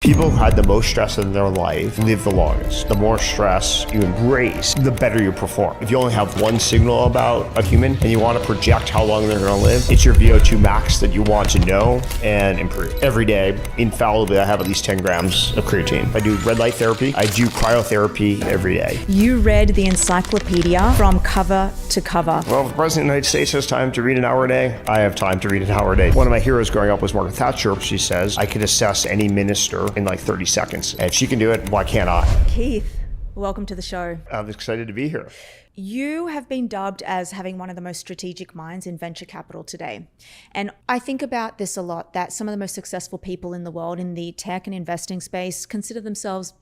People who had the most stress in their life live the longest. The more stress you embrace, the better you perform. If you only have one signal about a human and you want to project how long they're going to live, it's your VO2 max that you want to know and improve. Every day, infallibly, I have at least 10 grams of creatine. I do red light therapy. I do cryotherapy every day. You read the encyclopedia from cover to cover. Well, if the President of the United States has time to read an hour a day, I have time to read an hour a day. One of my heroes growing up was Margaret Thatcher. She says, I could assess any minister in like 30 seconds. And if she can do it, why can't I? Keith, welcome to the show. I'm excited to be here. You have been dubbed as having one of the most strategic minds in venture capital today. And I think about this a lot, that some of the most successful people in the world in the tech and investing space consider themselves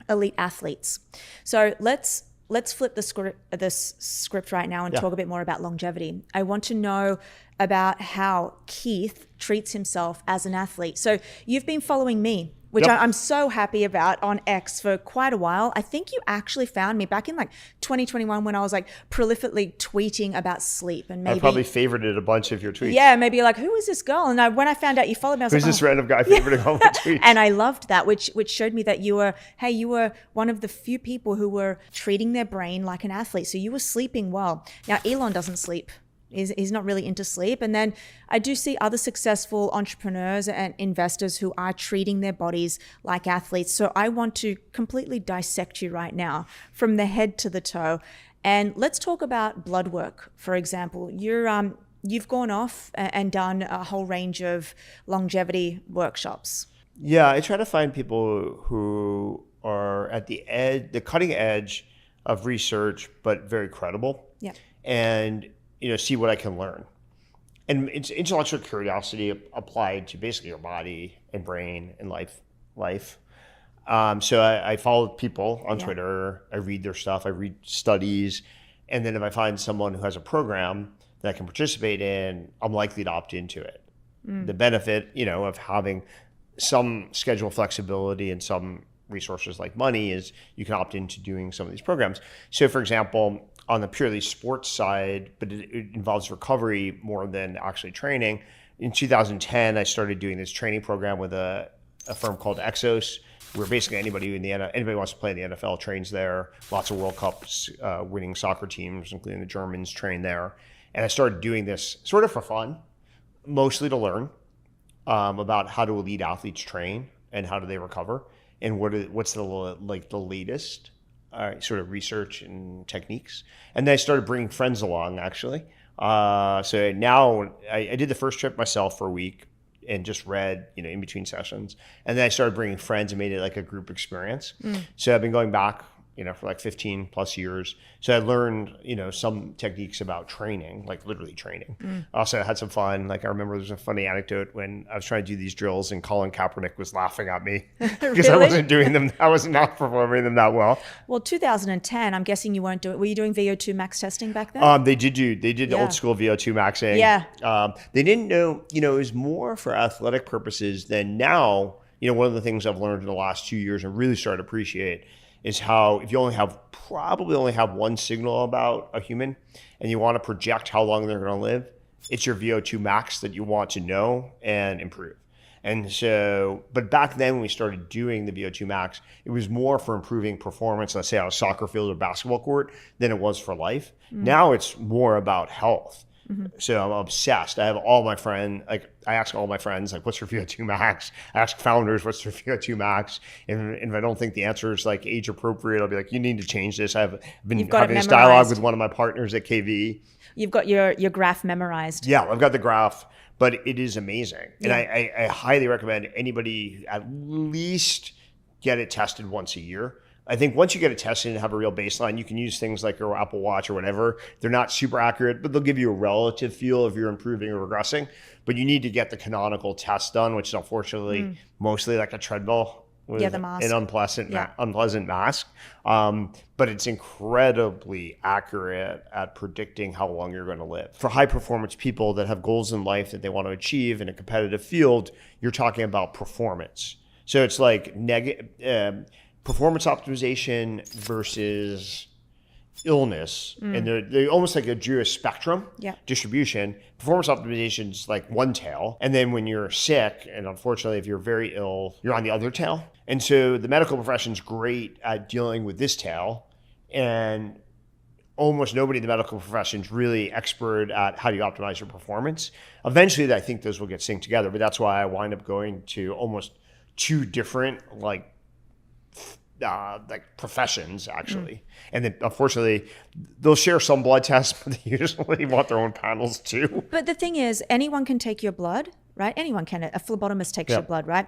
elite athletes. So let's flip the script right now and talk a bit more about longevity. I want to know about how Keith treats himself as an athlete. So you've been following me, which I'm so happy about, on X for quite a while. I think you actually found me back in like 2021 when I was like prolifically tweeting about sleep. And maybe I probably favorited a bunch of your tweets. Yeah, maybe like, who is this girl? And when I found out you followed me, I was Who's like, this random guy favoriting all my tweets? And I loved that, which showed me that you were one of the few people who were treating their brain like an athlete. So you were sleeping well. Now, Elon doesn't sleep. He's not really into sleep. And then I do see other successful entrepreneurs and investors who are treating their bodies like athletes. So I want to completely dissect you right now from the head to the toe. And let's talk about blood work, for example. You've gone off and done a whole range of longevity workshops. Yeah, I try to find people who are at the cutting edge of research, but very credible. Yeah. And see what I can learn. And it's intellectual curiosity applied to basically your body and brain and life. So I follow people on Twitter. I read their stuff. I read studies. And then if I find someone who has a program that I can participate in, I'm likely to opt into it. The benefit, of having some schedule flexibility and some resources like money is you can opt into doing some of these programs. So for example, on the purely sports side, but it involves recovery more than actually training. In 2010, I started doing this training program with a firm called Exos, where basically anybody who wants to play in the NFL trains there. Lots of World Cups winning soccer teams, including the Germans, train there. And I started doing this sort of for fun, mostly to learn about how do elite athletes train and how do they recover, and what's the latest sort of research and techniques. And then I started bringing friends along, actually. So now I did the first trip myself for a week and just read, in between sessions. And then I started bringing friends and made it like a group experience. So I've been going back, for like 15 plus years. So I learned, some techniques about training, like literally training. Also, I had some fun. Like I remember there's a funny anecdote when I was trying to do these drills and Colin Kaepernick was laughing at me because I wasn't doing them. I was not performing them that well. Well, 2010, I'm guessing you weren't doing. Were you doing VO2 max testing back then? They did old school VO2 maxing. Yeah. They didn't know, it was more for athletic purposes than now. One of the things I've learned in the last 2 years and really started to appreciate is how if you probably only have one signal about a human and you want to project how long they're going to live, it's your VO2 max that you want to know and improve. And so, but back then when we started doing the VO2 max, it was more for improving performance, let's say on a soccer field or basketball court, than it was for life. Now it's more about health. So I'm obsessed. I have all my friends, I ask all my friends, what's your VO2 max? I ask founders, what's their VO2 max? And if I don't think the answer is age appropriate, I'll be like, you need to change this. I've been having this dialogue with one of my partners at KV. You've got your graph memorized. Yeah, I've got the graph, but it is amazing. And I highly recommend anybody at least get it tested once a year. I think once you get it tested and have a real baseline, you can use things like your Apple Watch or whatever. They're not super accurate, but they'll give you a relative feel if you're improving or regressing. But you need to get the canonical test done, which is unfortunately mostly like a treadmill with an unpleasant mask. But it's incredibly accurate at predicting how long you're going to live. For high performance people that have goals in life that they want to achieve in a competitive field, you're talking about performance. So it's like performance optimization versus illness, and they're almost like a Jewish spectrum distribution. Performance optimization is like one tail. And then when you're sick, and unfortunately, if you're very ill, you're on the other tail. And so the medical profession is great at dealing with this tail. And almost nobody in the medical profession is really expert at how do you optimize your performance. Eventually, I think those will get synced together. But that's why I wind up going to almost two different like professions actually. And then unfortunately they'll share some blood tests, but they usually want their own panels too. But the thing is, anyone can take your blood, right? Anyone can. A phlebotomist takes your blood, right?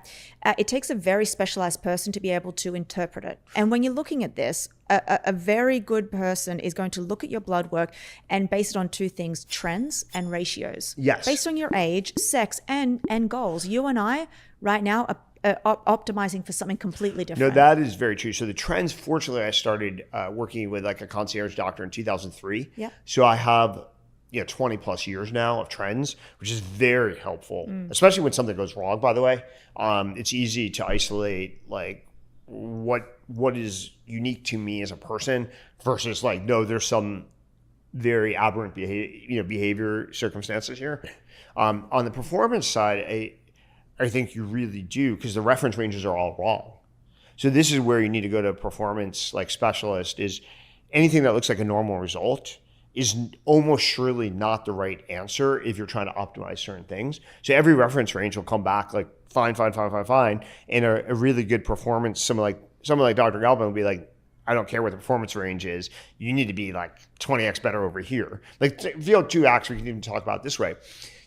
It takes a very specialized person to be able to interpret it. And when you're looking at this, a very good person is going to look at your blood work and base it on two things: trends and ratios. Yes. Based on your age, sex, and goals. You and I right now are optimizing for something completely different. No, that is very true. So the trends, fortunately, I started working with like a concierge doctor in 2003. Yeah. So I have 20 plus years now of trends, which is very helpful, especially when something goes wrong, by the way. It's easy to isolate like what is unique to me as a person versus like, no, there's some very aberrant behavior circumstances here. On the performance side, I think you really do, because the reference ranges are all wrong. So this is where you need to go to a performance like specialist. Is anything that looks like a normal result is almost surely not the right answer if you're trying to optimize certain things. So every reference range will come back like fine. And a really good performance, someone like Dr. Galvin will be like, I don't care what the performance range is. You need to be like 20x better over here. Like VO2 max, we can even talk about it this way.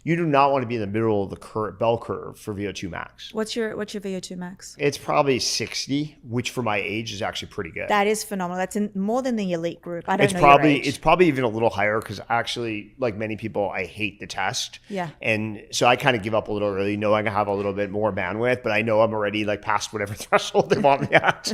You do not want to be in the middle of the bell curve for VO2 max. What's your VO2 max? It's probably 60, which for my age is actually pretty good. That is phenomenal. That's more than the elite group. I don't know your age. It's probably even a little higher, because actually, like many people, I hate the test. Yeah. And so I kind of give up a little early, knowing I have a little bit more bandwidth, but I know I'm already like past whatever threshold they want me at.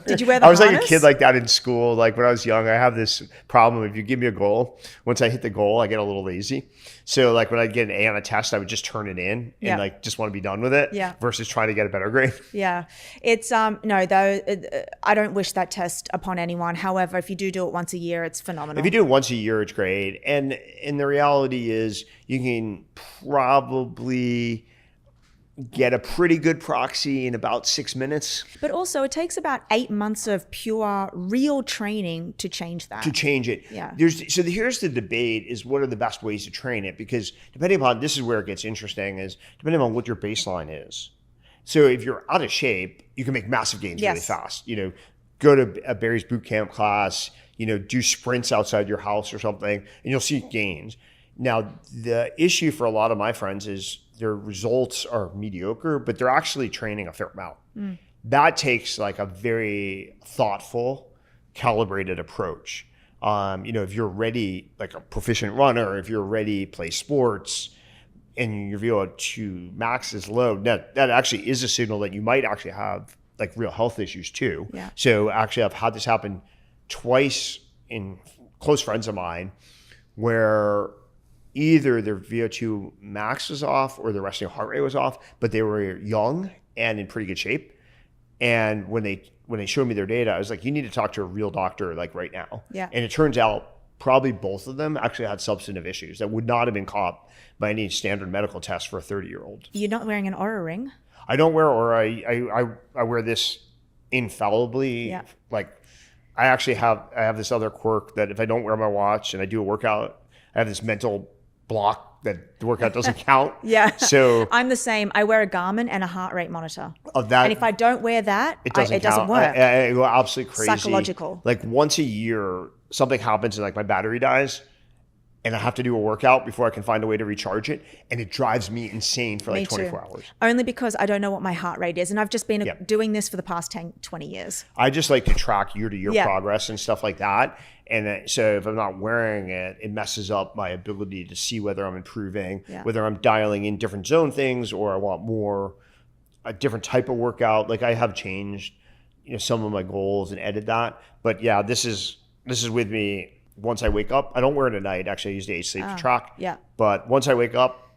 Did you wear the I was harness? like a kid like that in school. Like when I was young, I have this problem. If you give me a goal, once I hit the goal, I get a little lazy. So like when I get an A on a test, I would just turn it in and like just want to be done with it versus trying to get a better grade. Yeah. It's no, though, I don't wish that test upon anyone. However, if you do it once a year, it's phenomenal. If you do it once a year, it's great. And the reality is you can probably get a pretty good proxy in about 6 minutes. But also it takes about 8 months of pure real training to change that. To change it. Yeah. So here's the debate is what are the best ways to train it? Because depending upon, this is where it gets interesting, is depending on what your baseline is. So if you're out of shape, you can make massive gains really fast. Go to a Barry's boot camp class, do sprints outside your house or something, and you'll see gains. Now, the issue for a lot of my friends is their results are mediocre, but they're actually training a fair amount. That takes like a very thoughtful, calibrated approach. If you're ready, like a proficient runner, if you're ready to play sports and your VO2 max is low, that actually is a signal that you might actually have like real health issues too. Yeah. So actually I've had this happen twice in close friends of mine where either their VO2 max was off or their resting heart rate was off, but they were young and in pretty good shape. And when they showed me their data, I was like, you need to talk to a real doctor like right now. Yeah. And it turns out probably both of them actually had substantive issues that would not have been caught by any standard medical test for a 30-year-old. You're not wearing an Oura ring? I don't wear Oura. I wear this infallibly. Yeah. Like I have this other quirk that if I don't wear my watch and I do a workout, I have this mental block that the workout doesn't count. Yeah. So I'm the same. I wear a Garmin and a heart rate monitor. Of that, and if I don't wear that, it doesn't work. I go absolutely crazy. Psychological. Like once a year, something happens and like my battery dies and I have to do a workout before I can find a way to recharge it. And it drives me insane for like 24 hours. Only because I don't know what my heart rate is. And I've just been doing this for the past 10, 20 years. I just like to track year-to-year progress and stuff like that. And so if I'm not wearing it, it messes up my ability to see whether I'm improving, whether I'm dialing in different zone things or I want a different type of workout. Like I have changed, some of my goals and edited that. But yeah, this is with me once I wake up. I don't wear it at night. Actually, I use the H-Sleep to track. Yeah. But once I wake up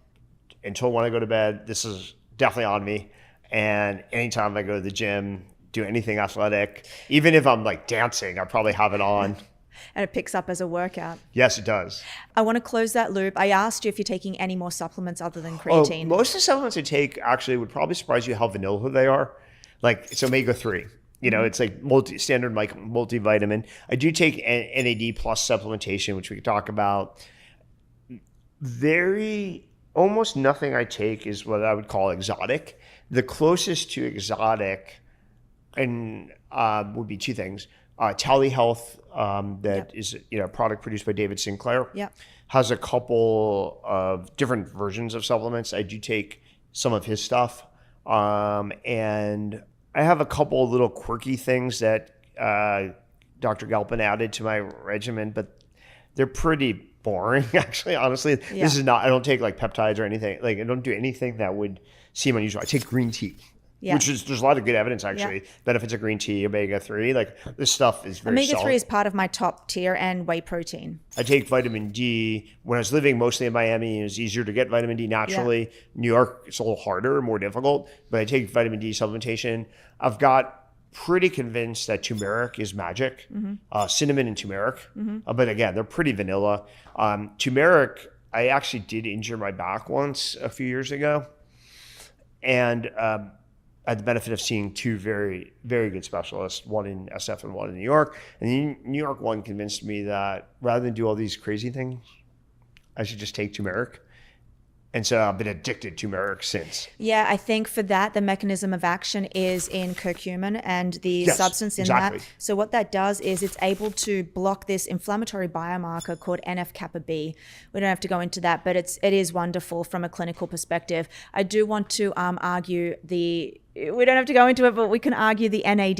until when I go to bed, this is definitely on me. And anytime I go to the gym, do anything athletic, even if I'm like dancing, I probably have it on. And it picks up as a workout. Yes, it does. I want to close that loop. I asked you if you're taking any more supplements other than creatine. Most of the supplements I take actually would probably surprise you how vanilla they are. Like it's omega-3. It's like standard like multivitamin. I do take NAD plus supplementation, which we could talk about. Almost nothing I take is what I would call exotic. The closest to exotic and would be two things. Tally Health, that is a product produced by David Sinclair, has a couple of different versions of supplements. I do take some of his stuff, and I have a couple of little quirky things that Dr. Galpin added to my regimen, but they're pretty boring, actually, honestly. This is not, I don't take like peptides or anything. Like I don't do anything that would seem unusual. I take green tea. Which is, there's a lot of good evidence actually. Benefits of green tea, omega-3, like this stuff is very Omega-3 solid. is part of my top tier, and whey protein. I take vitamin D. When I was living mostly in Miami, it was easier to get vitamin D naturally. New York, it's a little harder, more difficult, but I take vitamin D supplementation. I've got pretty convinced that turmeric is magic, cinnamon and turmeric. But again, they're pretty vanilla. Turmeric, I actually did injure my back once a few years ago. And I had the benefit of seeing two very, very good specialists, one in SF and one in New York. And the New York one convinced me that rather than do all these crazy things, I should just take turmeric. And so I've been addicted to turmeric since. Yeah, I think for that, the mechanism of action is in curcumin and the substance in that. So what that does is it's able to block this inflammatory biomarker called NF-kappa B. We don't have to go into that, but it is wonderful from a clinical perspective. I do want to argue we don't have to go into it, but we can argue the NAD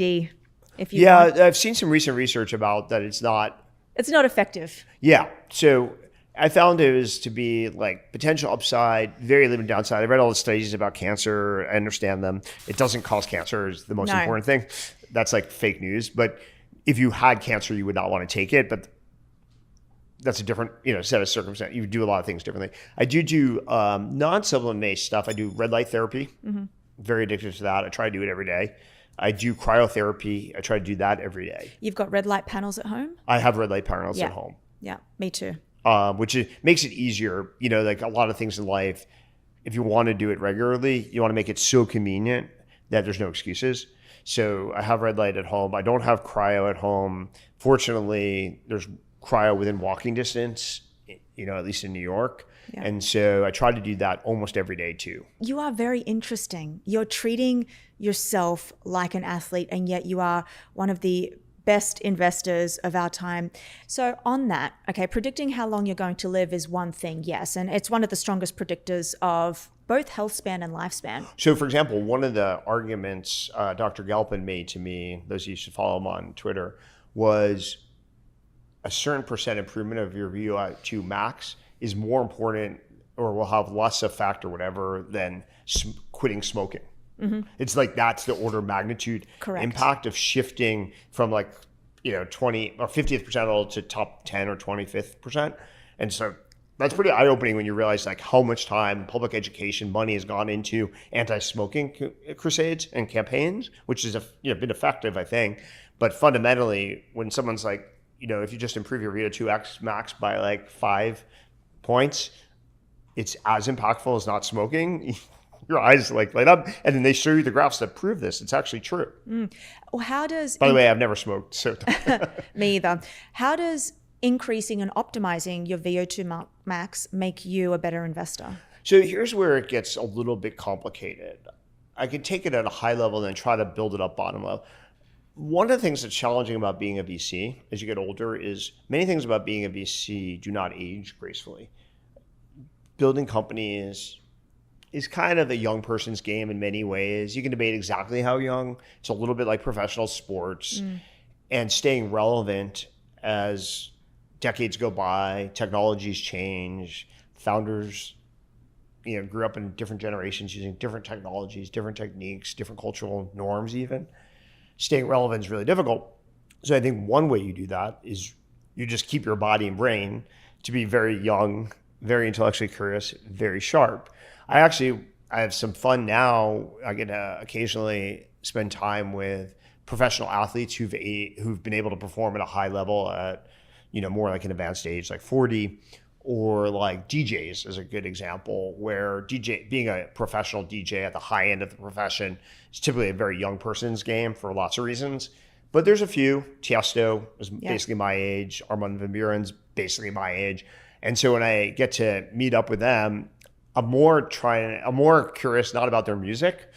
if you want. I've seen some recent research about that it's not effective. Yeah, so I found it was to be like potential upside, very limited downside. I read all the studies about cancer. I understand them. It doesn't cause cancer is the most important thing. That's like fake news. But if you had cancer, you would not want to take it. But that's a different set of circumstances. You do a lot of things differently. I do non-supplement based stuff. I do red light therapy. Very addicted to that. I try to do it every day. I do cryotherapy. I try to do that every day. You've got red light panels at home? I have red light panels at home. Yeah, me too. Which makes it easier. Like a lot of things in life, if you want to do it regularly, you want to make it so convenient that there's no excuses. So I have red light at home. I don't have cryo at home. Fortunately, there's cryo within walking distance, at least in New York. Yeah. And so I try to do that almost every day too. You are very interesting. You're treating yourself like an athlete, and yet you are one of the best investors of our time. So on that, predicting how long you're going to live is one thing, yes. And it's one of the strongest predictors of both health span and lifespan. So for example, one of the arguments Dr. Galpin made to me, those of you should follow him on Twitter, was a certain percent improvement of your VO2 max is more important or will have less effect or whatever than quitting smoking. It's like that's the order of magnitude impact of shifting from 20 or 50th percentile to top 10 or 25th percent. And so that's pretty eye-opening when you realize how much time public education money has gone into anti-smoking crusades and campaigns, which has been effective, I think. But fundamentally, when someone's if you just improve your VO2 max by 5 points, it's as impactful as not smoking. Your eyes light up, and then they show you the graphs that prove this. It's actually true. Well, how does... By the way, I've never smoked, so... Me either. How does increasing and optimizing your VO2 max make you a better investor? So here's where it gets a little bit complicated. I can take it at a high level and then try to build it up bottom level. One of the things that's challenging about being a VC as you get older is many things about being a VC do not age gracefully. Building companies is kind of a young person's game in many ways. You can debate exactly how young. It's a little bit like professional sports. And staying relevant as decades go by, technologies change, founders grew up in different generations using different technologies, different techniques, different cultural norms even. Staying relevant is really difficult. So I think one way you do that is you just keep your body and brain to be very young, very intellectually curious, very sharp. I have some fun now. I get to occasionally spend time with professional athletes who've been able to perform at a high level at more like an advanced age, like 40, or like DJs is a good example, where being a professional DJ at the high end of the profession is typically a very young person's game for lots of reasons. But there's a few. Tiesto is basically my age. Armand van Buuren's basically my age. And so when I get to meet up with them, I'm more curious not about their music,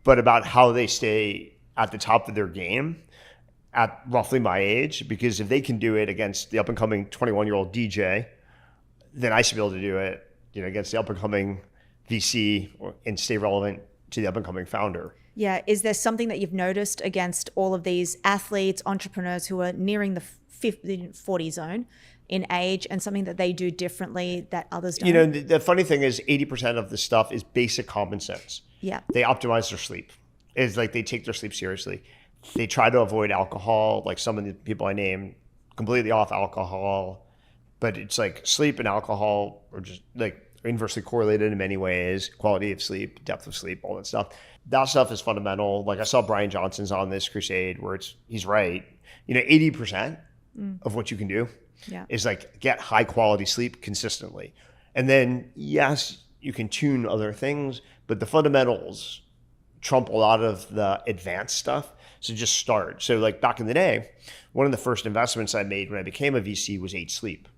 but about how they stay at the top of their game at roughly my age. Because if they can do it against the up-and-coming 21-year-old DJ, then I should be able to do it, against the up-and-coming VC and stay relevant to the up-and-coming founder. Yeah. Is there something that you've noticed against all of these athletes, entrepreneurs who are nearing the 40 zone in age, and something that they do differently that others don't? The funny thing is 80% of the stuff is basic common sense. Yeah. They optimize their sleep. It's like they take their sleep seriously. They try to avoid alcohol, like some of the people I named, completely off alcohol. But it's like sleep and alcohol are just like inversely correlated in many ways. Quality of sleep, depth of sleep, all that stuff. That stuff is fundamental. Like I saw Brian Johnson's on this crusade where he's right. 80% of what you can do is like get high quality sleep consistently. And then, yes, you can tune other things, but the fundamentals trump a lot of the advanced stuff. So just start. So like back in the day, one of the first investments I made when I became a VC was 8 Sleep.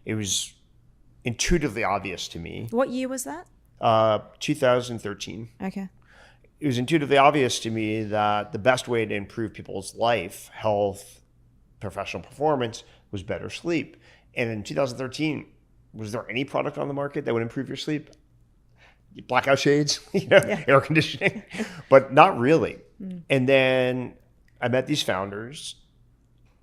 It was intuitively obvious to me. What year was that? 2013. Okay. It was intuitively obvious to me that the best way to improve people's life, health, professional performance was better sleep. And in 2013, was there any product on the market that would improve your sleep? Blackout shades, air conditioning, but not really. And then I met these founders,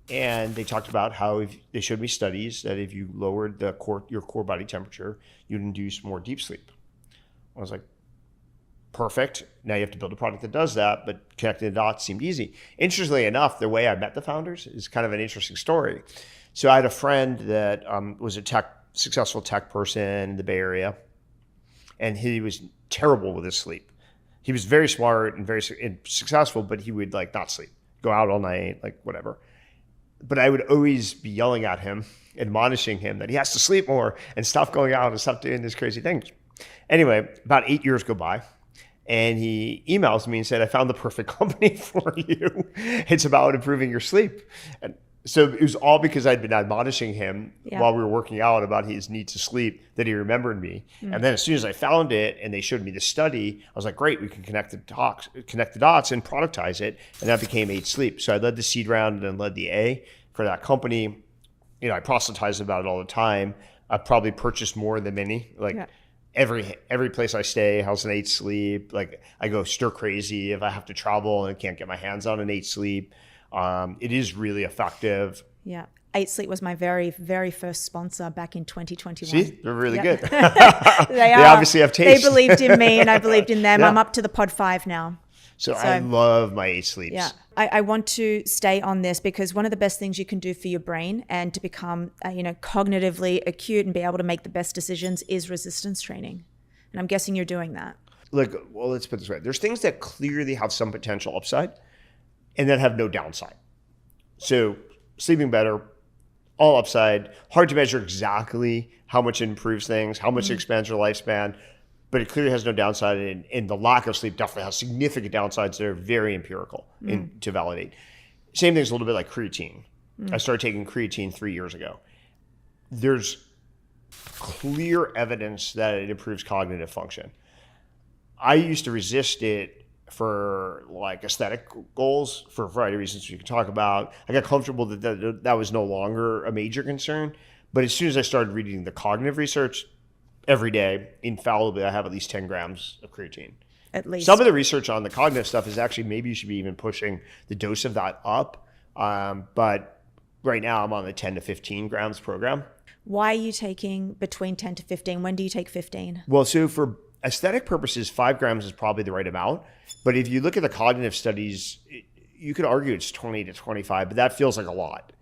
and they talked about how they showed me studies that if you lowered your core body temperature, you'd induce more deep sleep. I was like, perfect. Now you have to build a product that does that, but connecting the dots seemed easy. Interestingly enough, the way I met the founders is kind of an interesting story. So I had a friend that was a successful tech person in the Bay Area, and he was terrible with his sleep. He was very smart and very successful, but he would like not sleep, go out all night, like whatever. But I would always be yelling at him, admonishing him that he has to sleep more and stop going out and stop doing these crazy things. Anyway, about 8 years go by, and he emails me and said, I found the perfect company for you. It's about improving your sleep. And so it was all because I'd been admonishing him while we were working out about his need to sleep that he remembered me. And then as soon as I found it and they showed me the study, I was like, great, we can connect the dots and productize it. And that became 8 Sleep. So I led the seed round and then led the A for that company. I proselytize about it all the time. I probably purchased more than many. Every place I stay has an 8 Sleep. Like I go stir crazy if I have to travel and can't get my hands on an 8 Sleep. It is really effective. Yeah. 8 Sleep was my very, very first sponsor back in 2021. See, they're really good. They obviously have taste. They believed in me and I believed in them. I'm up to the pod 5 now. So I love my 8 Sleeps. Yeah. I want to stay on this because one of the best things you can do for your brain and to become, cognitively acute and be able to make the best decisions is resistance training. And I'm guessing you're doing that. Let's put it this way. There's things that clearly have some potential upside and that have no downside. So sleeping better, all upside, hard to measure exactly how much it improves things, how much it expands your lifespan, but it clearly has no downside. And the lack of sleep definitely has significant downsides that are very empirical to validate. Same thing's a little bit like creatine. I started taking creatine 3 years ago. There's clear evidence that it improves cognitive function. I used to resist it for like aesthetic goals for a variety of reasons we can talk about. I got comfortable that was no longer a major concern. But as soon as I started reading the cognitive research, every day, infallibly, I have at least 10 grams of creatine. At least. Some of the research on the cognitive stuff is actually maybe you should be even pushing the dose of that up. But right now I'm on the 10 to 15 grams program. Why are you taking between 10 to 15? When do you take 15? Well, so for aesthetic purposes, 5 grams is probably the right amount. But if you look at the cognitive studies, you could argue it's 20 to 25, but that feels like a lot.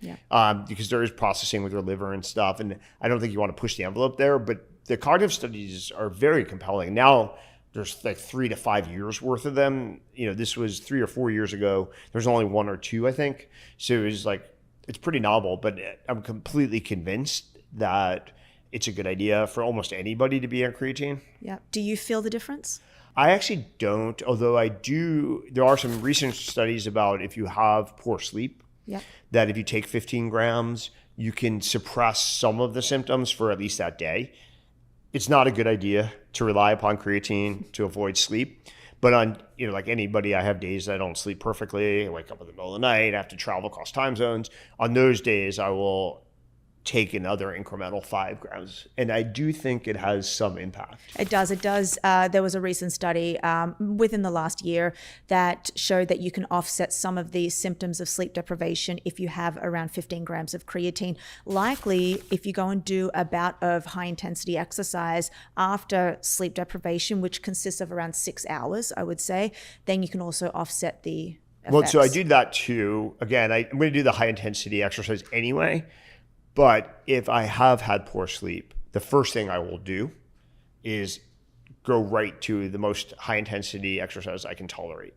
Because there is processing with your liver and stuff. And I don't think you want to push the envelope there. But the cognitive studies are very compelling. Now, there's like 3 to 5 years worth of them. This was 3 or 4 years ago. There's only 1 or 2, I think. So it was like it's pretty novel, but I'm completely convinced that it's a good idea for almost anybody to be on creatine. Yeah. Do you feel the difference? I actually don't, although I do. There are some recent studies about if you have poor sleep, that if you take 15 grams, you can suppress some of the symptoms for at least that day. It's not a good idea to rely upon creatine to avoid sleep. But on, like anybody, I have days that I don't sleep perfectly. I wake up in the middle of the night. I have to travel across time zones. On those days, I will take another incremental 5 grams. And I do think it has some impact. It does. It does. There was a recent study within the last year that showed that you can offset some of the symptoms of sleep deprivation if you have around 15 grams of creatine. Likely, if you go and do a bout of high intensity exercise after sleep deprivation, which consists of around 6 hours, I would say, then you can also offset the effects. Well, so I do that too. Again, I'm going to do the high intensity exercise anyway. But if I have had poor sleep, the first thing I will do is go right to the most high intensity exercise I can tolerate.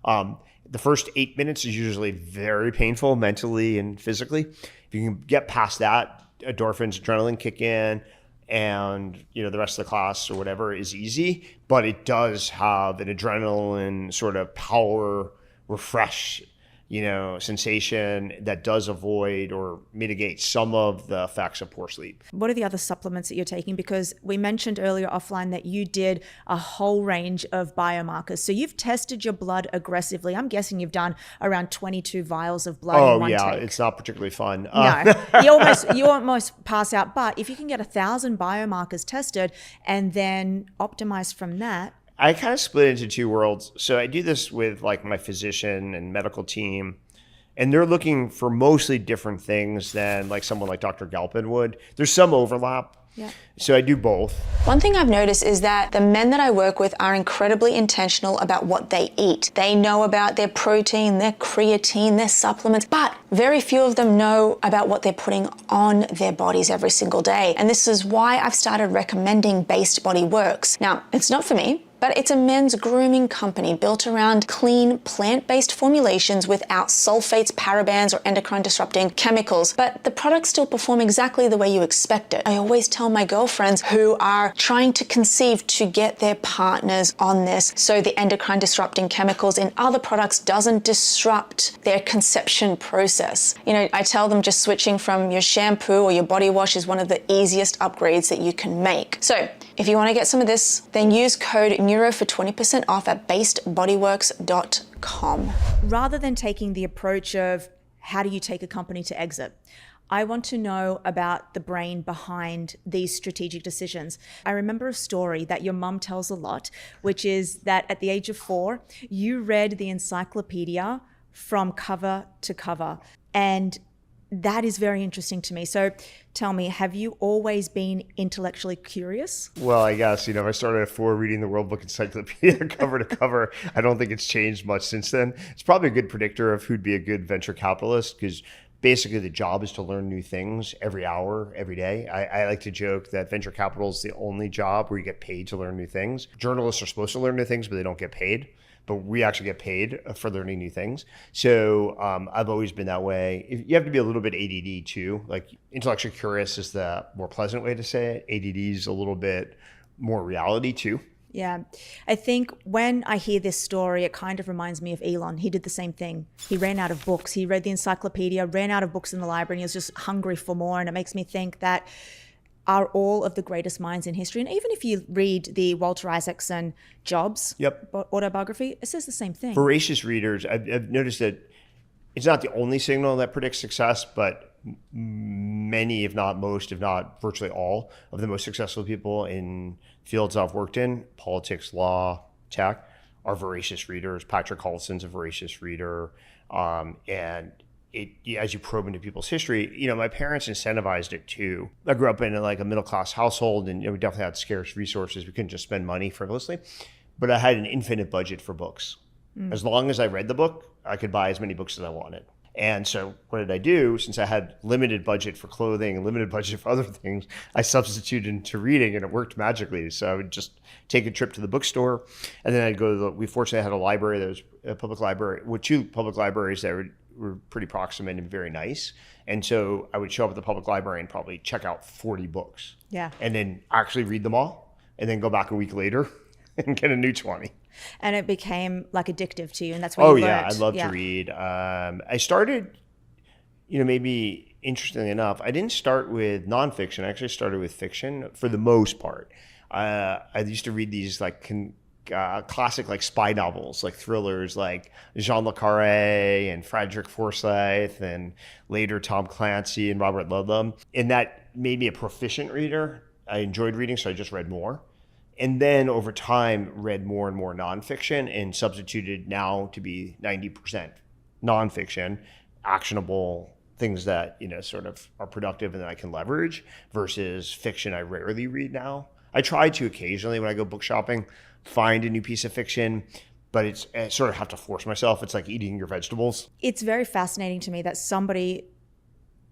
The first 8 minutes is usually very painful mentally and physically. If you can get past that, endorphins, adrenaline kick in, and the rest of the class or whatever is easy. But it does have an adrenaline sort of power refresh sensation that does avoid or mitigate some of the effects of poor sleep. What are the other supplements that you're taking? Because we mentioned earlier offline that you did a whole range of biomarkers. So you've tested your blood aggressively. I'm guessing you've done around 22 vials of blood in one take. It's not particularly fun. No, you almost pass out. But if you can get 1,000 biomarkers tested and then optimize from that, I kind of split into two worlds. So I do this with like my physician and medical team, and they're looking for mostly different things than like someone like Dr. Galpin would. There's some overlap. Yeah. So I do both. One thing I've noticed is that the men that I work with are incredibly intentional about what they eat. They know about their protein, their creatine, their supplements, but very few of them know about what they're putting on their bodies every single day. And this is why I've started recommending Based Body Works. Now, it's not for me, but it's a men's grooming company built around clean, plant-based formulations without sulfates, parabens, or endocrine-disrupting chemicals. But the products still perform exactly the way you expect it. I always tell my girlfriends who are trying to conceive to get their partners on this so the endocrine-disrupting chemicals in other products doesn't disrupt their conception process. I tell them just switching from your shampoo or your body wash is one of the easiest upgrades that you can make. So if you want to get some of this, then use code NEURO for 20% off at basedbodyworks.com. Rather than taking the approach of how do you take a company to exit, I want to know about the brain behind these strategic decisions. I remember a story that your mum tells a lot, which is that at the age of 4, you read the encyclopedia from cover to cover. And that is very interesting to me. So tell me, have you always been intellectually curious? Well, I guess, if I started at 4 reading the World Book Encyclopedia cover to cover, I don't think it's changed much since then. It's probably a good predictor of who'd be a good venture capitalist because basically the job is to learn new things every hour, every day. I like to joke that venture capital is the only job where you get paid to learn new things. Journalists are supposed to learn new things, but they don't get paid. But we actually get paid for learning new things. So I've always been that way. You have to be a little bit ADD too. Like intellectually curious is the more pleasant way to say it. ADD is a little bit more reality too. Yeah. I think when I hear this story, it kind of reminds me of Elon. He did the same thing. He ran out of books. He read the encyclopedia, ran out of books in the library, and he was just hungry for more. And it makes me think that are all of the greatest minds in history. And even if you read the Walter Isaacson Jobs autobiography, it says the same thing. Voracious readers, I've noticed that it's not the only signal that predicts success, but many, if not most, if not virtually all of the most successful people in fields I've worked in, politics, law, tech, are voracious readers. Patrick Collison's a voracious reader. And as you probe into people's history, my parents incentivized it too. I grew up in a middle-class household, and we definitely had scarce resources. We couldn't just spend money frivolously, but I had an infinite budget for books. As long as I read the book, I could buy as many books as I wanted. And so what did I do? Since I had limited budget for clothing and limited budget for other things, I substituted into reading, and it worked magically. So I would just take a trip to the bookstore, and then I'd go to we fortunately had a library that was a public library with 2 public libraries that were pretty proximate and very nice. And so I would show up at the public library and probably check out 40 books. Yeah. And then actually read them all and then go back a week later and get a new 20. And it became like addictive to you, and that's why you learned. I love to read. I started, maybe interestingly enough, I didn't start with nonfiction. I actually started with fiction for the most part. I used to read these like classic like spy novels, like thrillers, like Jean Le Carré and Frederick Forsyth, and later Tom Clancy and Robert Ludlum. And that made me a proficient reader. I enjoyed reading, so I just read more. And then over time, read more and more nonfiction, and substituted now to be 90% nonfiction, actionable things that, sort of are productive and that I can leverage, versus fiction I rarely read now. I try to occasionally when I go book shopping, find a new piece of fiction, but I sort of have to force myself. It's like eating your vegetables. It's very fascinating to me that somebody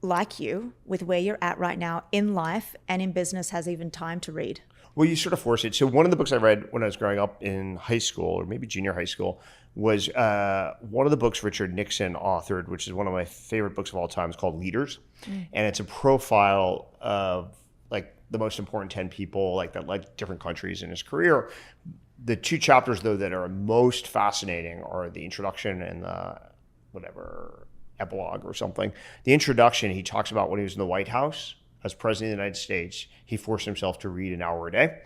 like you, with where you're at right now in life and in business, has even time to read. Well, you sort of force it. So one of the books I read when I was growing up in high school, or maybe junior high school, was one of the books Richard Nixon authored, which is one of my favorite books of all time. It's called Leaders. And it's a profile of like the most important 10 people like that led different countries in his career. The two chapters, though, that are most fascinating are the introduction and the epilogue or something. The introduction, he talks about when he was in the White House as president of the United States, he forced himself to read an hour a day.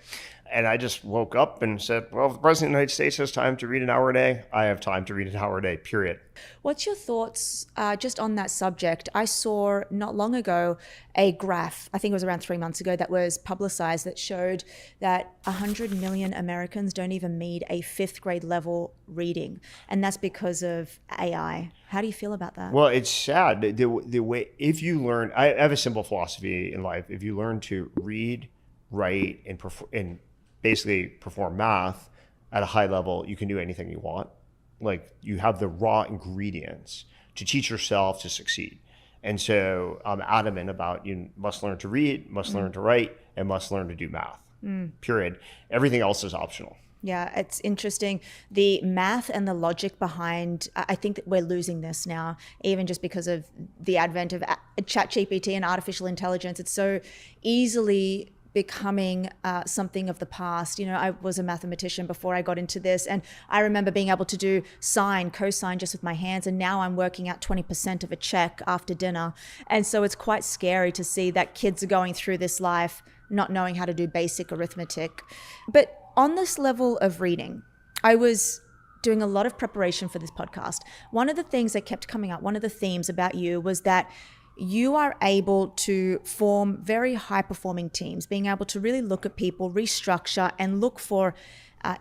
And I just woke up and said, well, if the president of the United States has time to read an hour a day, I have time to read an hour a day, period. What's your thoughts just on that subject? I saw not long ago a graph, I think it was around 3 months ago, that was publicized that showed that 100 million Americans don't even meet a 5th grade level reading. And that's because of AI. How do you feel about that? Well, it's sad. The way, if you learn, I have a simple philosophy in life. If you learn to read, write, and basically perform math at a high level, you can do anything you want. Like, you have the raw ingredients to teach yourself to succeed. And so I'm adamant about you must learn to read, must learn to write, and must learn to do math, period. Everything else is optional. Yeah, it's interesting. The math and the logic behind, I think that we're losing this now, even just because of the advent of ChatGPT and artificial intelligence. It's so easily becoming something of the past. I was a mathematician before I got into this, and I remember being able to do sine, cosine just with my hands, and now I'm working out 20% of a check after dinner. And so it's quite scary to see that kids are going through this life not knowing how to do basic arithmetic. But on this level of reading, I was doing a lot of preparation for this podcast. One of the things that kept coming up, one of the themes about you, was that you are able to form very high-performing teams, being able to really look at people, restructure, and look for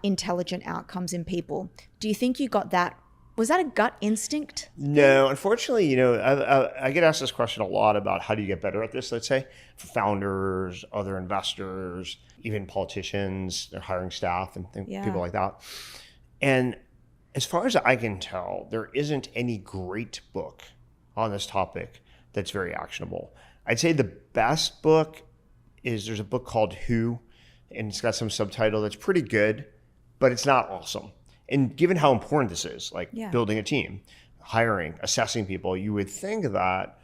intelligent outcomes in people. Do you think you got that? Was that a gut instinct? No, unfortunately, I get asked this question a lot about how do you get better at this, let's say, for founders, other investors, even politicians, they're hiring staff and people like that. And as far as I can tell, there isn't any great book on this topic that's very actionable. I'd say the best book is, there's a book called Who, and it's got some subtitle that's pretty good, but it's not awesome. And given how important this is, like building a team, hiring, assessing people, you would think that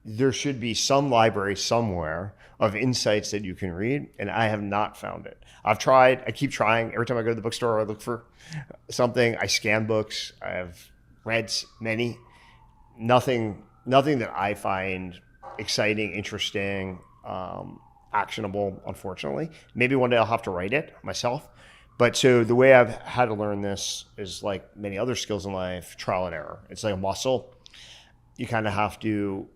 there should be some library somewhere of insights that you can read, and I have not found it. I've tried, I keep trying. Every time I go to the bookstore, I look for something. I scan books. I have read many. Nothing that I find exciting, interesting, actionable, unfortunately. Maybe one day I'll have to write it myself. But so the way I've had to learn this is like many other skills in life, trial and error. It's like a muscle. You kind of have to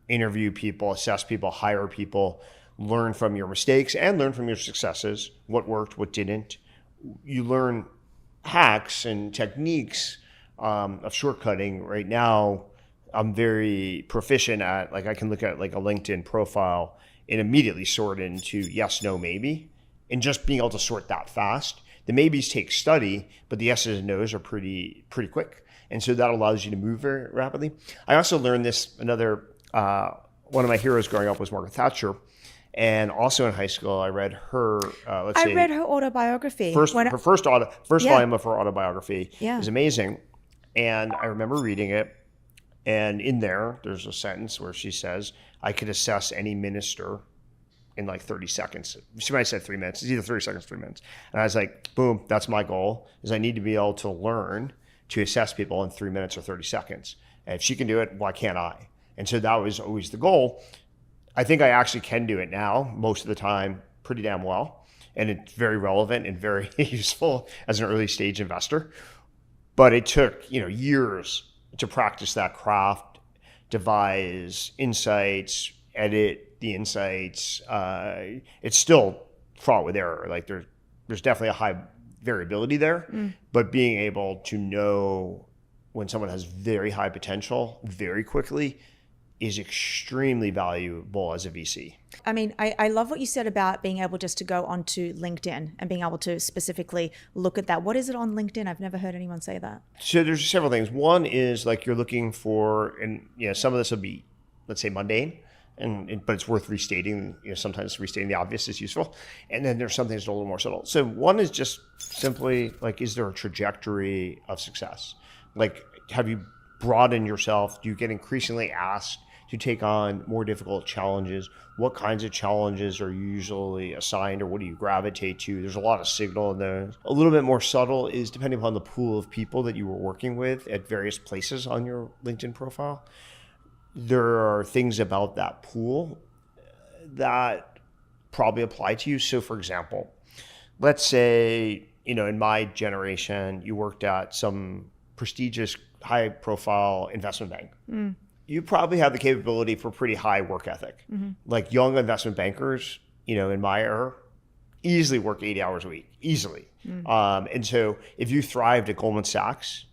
interview people, assess people, hire people, learn from your mistakes and learn from your successes, what worked, what didn't. You learn hacks and techniques of shortcutting. Right now, I'm very proficient at, like, I can look at like a LinkedIn profile and immediately sort into yes, no, maybe, and just being able to sort that fast. The maybes take study, but the yeses and nos are pretty quick. And so that allows you to move very rapidly. I also learned this, one of my heroes growing up was Margaret Thatcher. And also in high school, I read her, I read her autobiography. Her first volume of her autobiography. Yeah. It was amazing. And I remember reading it. And in there's a sentence where she says, I could assess any minister in like 30 seconds. She might have said 3 minutes. It's either 30 seconds, 3 minutes. And I was like, boom, that's my goal, is I need to be able to learn to assess people in 3 minutes or 30 seconds. And if she can do it, why can't I? And so that was always the goal. I think I actually can do it now, most of the time, pretty damn well. And it's very relevant and very useful as an early stage investor. But it took, years to practice that craft, devise insights, edit the insights. It's still fraught with error. Like there's definitely a high variability there, but being able to know when someone has very high potential very quickly is extremely valuable as a VC. I mean, I love what you said about being able just to go onto LinkedIn and being able to specifically look at that. What is it on LinkedIn? I've never heard anyone say that. So there's several things. One is like you're looking for, and some of this will be, let's say, mundane, but it's worth restating. Sometimes restating the obvious is useful. And then there's some things that are a little more subtle. So one is just simply like, is there a trajectory of success? Like, have you broadened yourself? Do you get increasingly asked to take on more difficult challenges? What kinds of challenges are you usually assigned, or what do you gravitate to? There's a lot of signal in there. A little bit more subtle is depending upon the pool of people that you were working with at various places on your LinkedIn profile. There are things about that pool that probably apply to you. So for example, let's say, in my generation, you worked at some prestigious high profile investment bank. You probably have the capability for pretty high work ethic. Like young investment bankers, in my era, easily work 80 hours a week, easily. And so if you thrived at Goldman Sachs,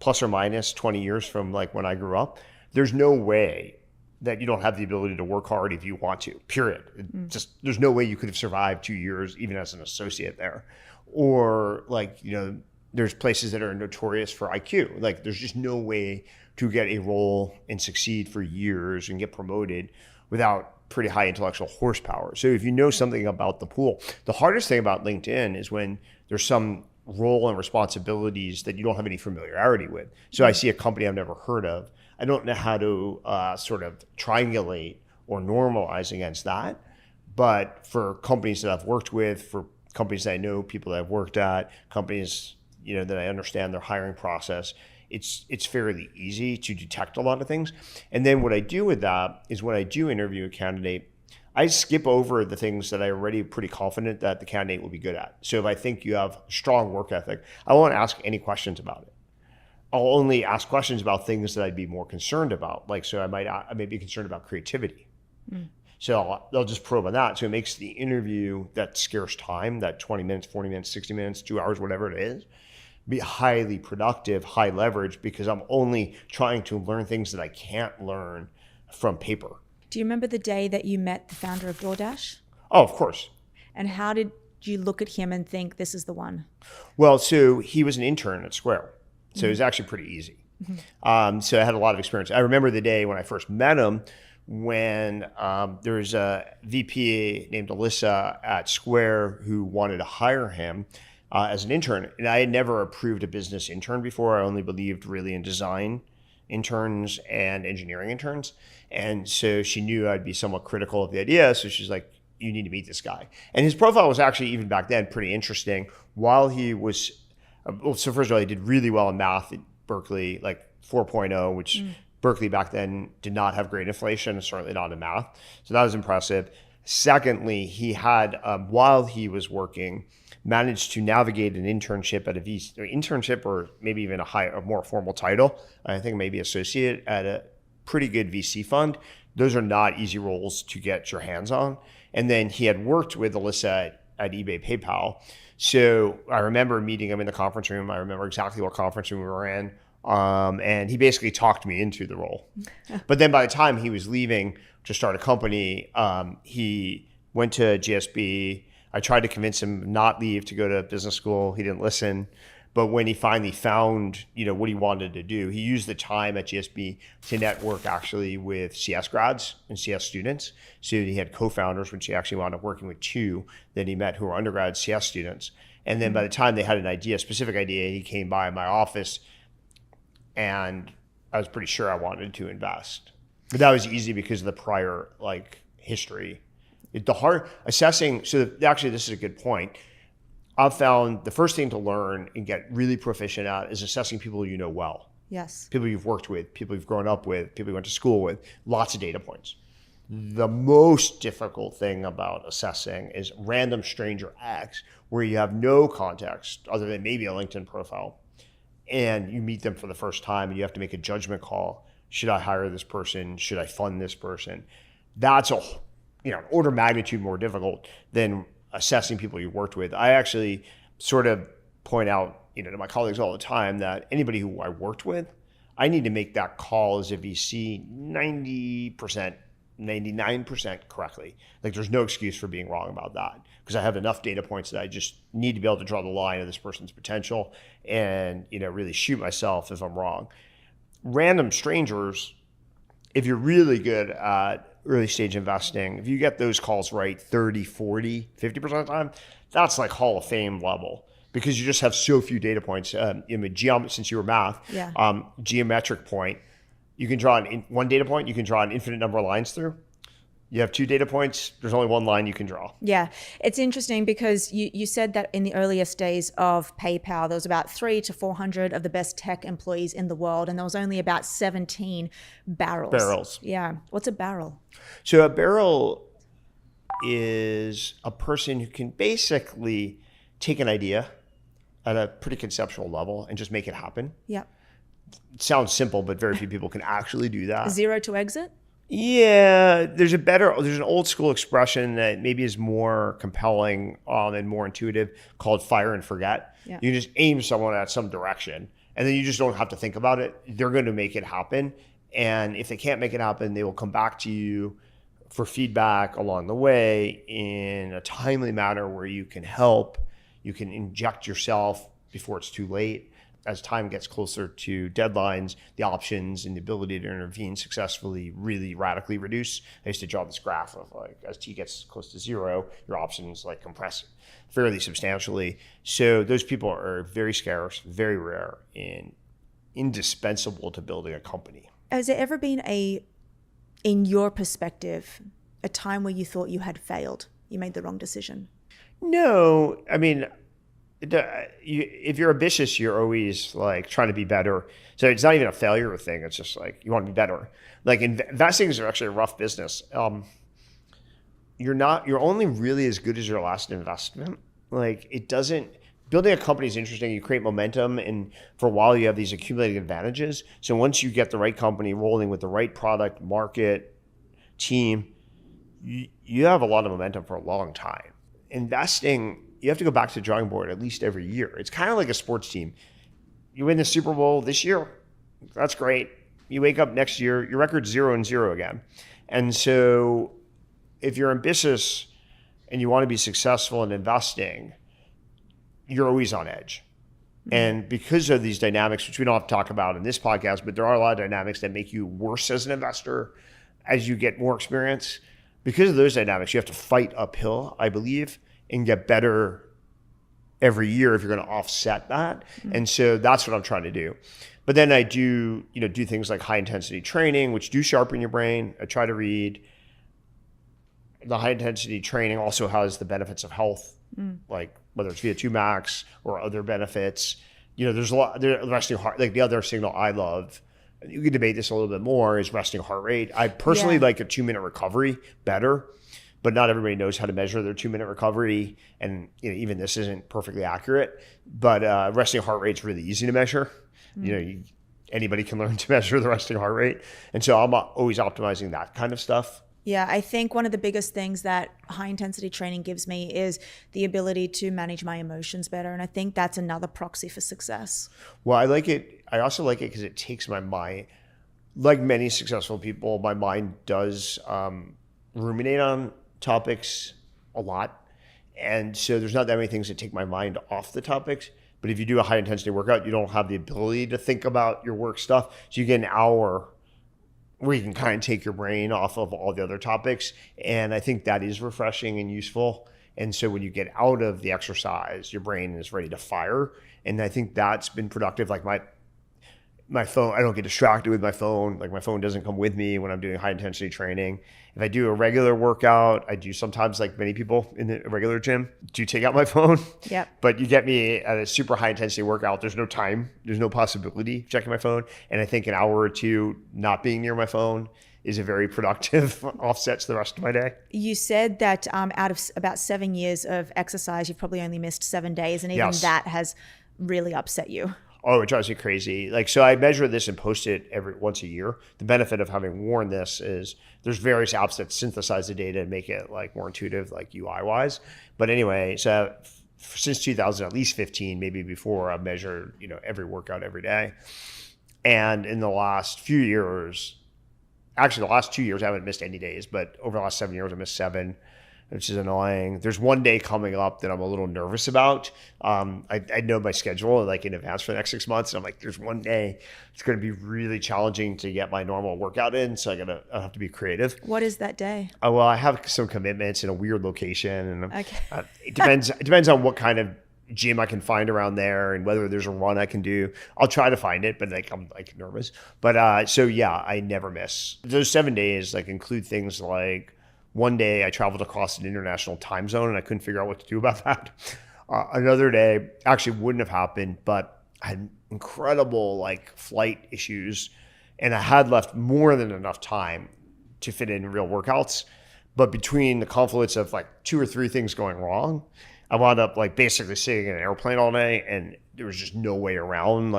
plus or minus 20 years from like when I grew up, there's no way that you don't have the ability to work hard if you want to, period. Just, there's no way you could have survived 2 years, even as an associate there. Or like, there's places that are notorious for IQ. Like there's just no way to get a role and succeed for years and get promoted without pretty high intellectual horsepower. So if you know something about the pool, the hardest thing about LinkedIn is when there's some role and responsibilities that you don't have any familiarity with. So I see a company I've never heard of. I don't know how to sort of triangulate or normalize against that. But for companies that I've worked with, for companies that I know, people that I've worked at, companies that I understand their hiring process, it's fairly easy to detect a lot of things. And then what I do with that is when I do interview a candidate, I skip over the things that I already pretty confident that the candidate will be good at. So if I think you have strong work ethic, I won't ask any questions about it. I'll only ask questions about things that I'd be more concerned about. Like, so I may be concerned about creativity. So they'll just probe on that. So it makes the interview, that scarce time, that 20 minutes, 40 minutes, 60 minutes, 2 hours, whatever it is, be highly productive, high leverage, because I'm only trying to learn things that I can't learn from paper. Do you remember the day that you met the founder of DoorDash? Oh, of course. And how did you look at him and think, this is the one? Well, so he was an intern at Square. So it was actually pretty easy. So I had a lot of experience. I remember the day when I first met him, when there was a VP named Alyssa at Square who wanted to hire him as an intern. And I had never approved a business intern before. I only believed really in design interns and engineering interns. And so she knew I'd be somewhat critical of the idea. So she's like, you need to meet this guy. And his profile was actually, even back then, pretty interesting. While he was, so first of all, he did really well in math at Berkeley, like 4.0, which Berkeley back then did not have great inflation, certainly not in math. So that was impressive. Secondly, he had, while he was working, managed to navigate an internship at a VC, or internship, or maybe even a more formal title. I think maybe associate at a pretty good VC fund. Those are not easy roles to get your hands on. And then he had worked with Alyssa at eBay, PayPal. So I remember meeting him in the conference room. I remember exactly what conference room we were in. And he basically talked me into the role. But then by the time he was leaving to start a company, he went to GSB. I tried to convince him not leave to go to business school. He didn't listen. But when he finally found, what he wanted to do, he used the time at GSB to network actually with CS grads and CS students. So he had co-founders, which he actually wound up working with 2 that he met who were undergrad CS students. And then by the time they had an idea, a specific idea, he came by my office and I was pretty sure I wanted to invest. But that was easy because of the prior history. Actually, this is a good point. I've found the first thing to learn and get really proficient at is assessing people you know well. Yes. People you've worked with, people you've grown up with, people you went to school with, lots of data points. The most difficult thing about assessing is random stranger X, where you have no context other than maybe a LinkedIn profile, and you meet them for the first time and you have to make a judgment call. Should I hire this person? Should I fund this person? That's an order of magnitude more difficult than assessing people you worked with. I actually sort of point out, to my colleagues all the time that anybody who I worked with, I need to make that call as a VC 90%, 99% correctly. There's no excuse for being wrong about that because I have enough data points that I just need to be able to draw the line of this person's potential and, really shoot myself if I'm wrong. Random strangers, if you're really good at early stage investing, if you get those calls right 30, 40, 50% of the time, that's like Hall of Fame level because you just have so few data points. Since you were math, geometric point, you can draw one data point, you can draw an infinite number of lines through. You have 2 data points, there's only one line you can draw. Yeah, it's interesting because you said that in the earliest days of PayPal, there was about 300 to 400 of the best tech employees in the world, and there was only about 17 barrels. Yeah. What's a barrel? So a barrel is a person who can basically take an idea at a pretty conceptual level and just make it happen. Yeah. It sounds simple, but very few people can actually do that. Zero to exit? Yeah, there's an old school expression that maybe is more compelling and more intuitive called fire and forget. Yeah. You just aim someone at some direction and then you just don't have to think about it. They're going to make it happen. And if they can't make it happen, they will come back to you for feedback along the way in a timely manner where you can help, you can inject yourself before it's too late. As time gets closer to deadlines, the options and the ability to intervene successfully really radically reduce. I used to draw this graph of as T gets close to 0, your options compress fairly substantially. So those people are very scarce, very rare, and indispensable to building a company. Has there ever been in your perspective, a time where you thought you had failed? You made the wrong decision? No, I mean, if you're ambitious, you're always trying to be better. So it's not even a failure thing. It's just you want to be better. Investing is actually a rough business. You're only really as good as your last investment. Building a company is interesting. You create momentum, and for a while you have these accumulating advantages. So once you get the right company rolling with the right product, market, team, you have a lot of momentum for a long time. Investing, you have to go back to the drawing board at least every year. It's kind of like a sports team. You win the Super Bowl this year, that's great. You wake up next year, your record's 0-0 again. And so if you're ambitious and you want to be successful in investing, you're always on edge. And because of these dynamics, which we don't have to talk about in this podcast, but there are a lot of dynamics that make you worse as an investor as you get more experience. Because of those dynamics, you have to fight uphill, I believe, and get better every year if you're going to offset that. And so that's what I'm trying to do. But then I do things like high intensity training, which do sharpen your brain. I try to read. The high intensity training also has the benefits of health, whether it's VO2 max or other benefits. There's a lot. Resting heart, the other signal I love. You can debate this a little bit more. Is resting heart rate. I personally like a 2-minute recovery better. But not everybody knows how to measure their 2-minute recovery. And even this isn't perfectly accurate, but resting heart rate is really easy to measure. Anybody can learn to measure the resting heart rate. And so I'm always optimizing that kind of stuff. Yeah, I think one of the biggest things that high intensity training gives me is the ability to manage my emotions better. And I think that's another proxy for success. Well, I like it. I also like it because it takes my mind, like many successful people, my mind does ruminate on topics a lot. And so there's not that many things that take my mind off the topics. But if you do a high intensity workout, you don't have the ability to think about your work stuff. So you get an hour where you can kind of take your brain off of all the other topics. And I think that is refreshing and useful. And so when you get out of the exercise, your brain is ready to fire. And I think that's been productive. my phone, I don't get distracted with my phone. Like my phone doesn't come with me when I'm doing high intensity training. If I do a regular workout, I do sometimes, like many people in the regular gym, do take out my phone. Yep. But you get me at a super high intensity workout, there's no time, there's no possibility of checking my phone. And I think an hour or two not being near my phone is a very productive offset to the rest of my day. You said that out of about 7 years of exercise, you've probably only missed 7 days. And even that has really upset you. Oh, it drives me crazy. Like, so I measure this and post it once a year. The benefit of having worn this is there's various apps that synthesize the data and make it like more intuitive, like UI wise. But anyway, so since 2000, at least 15, maybe before, I've measured, every workout every day. And in the last few years, actually the last 2 years, I haven't missed any days, but over the last 7 years, I missed 7, which is annoying. There's one day coming up that I'm a little nervous about. I know my schedule like in advance for the next 6 months. And I'm like, there's one day it's going to be really challenging to get my normal workout in. So I have to be creative. What is that day? Well, I have some commitments in a weird location, and okay. It depends on what kind of gym I can find around there and whether there's a run I can do. I'll try to find it, but I'm nervous. But so yeah, I never miss. Those 7 days include things like, one day I traveled across an international time zone and I couldn't figure out what to do about that. Another day actually wouldn't have happened, but I had incredible flight issues and I had left more than enough time to fit in real workouts. But between the confluence of 2 or 3 things going wrong, I wound up basically sitting in an airplane all day, and there was just no way around.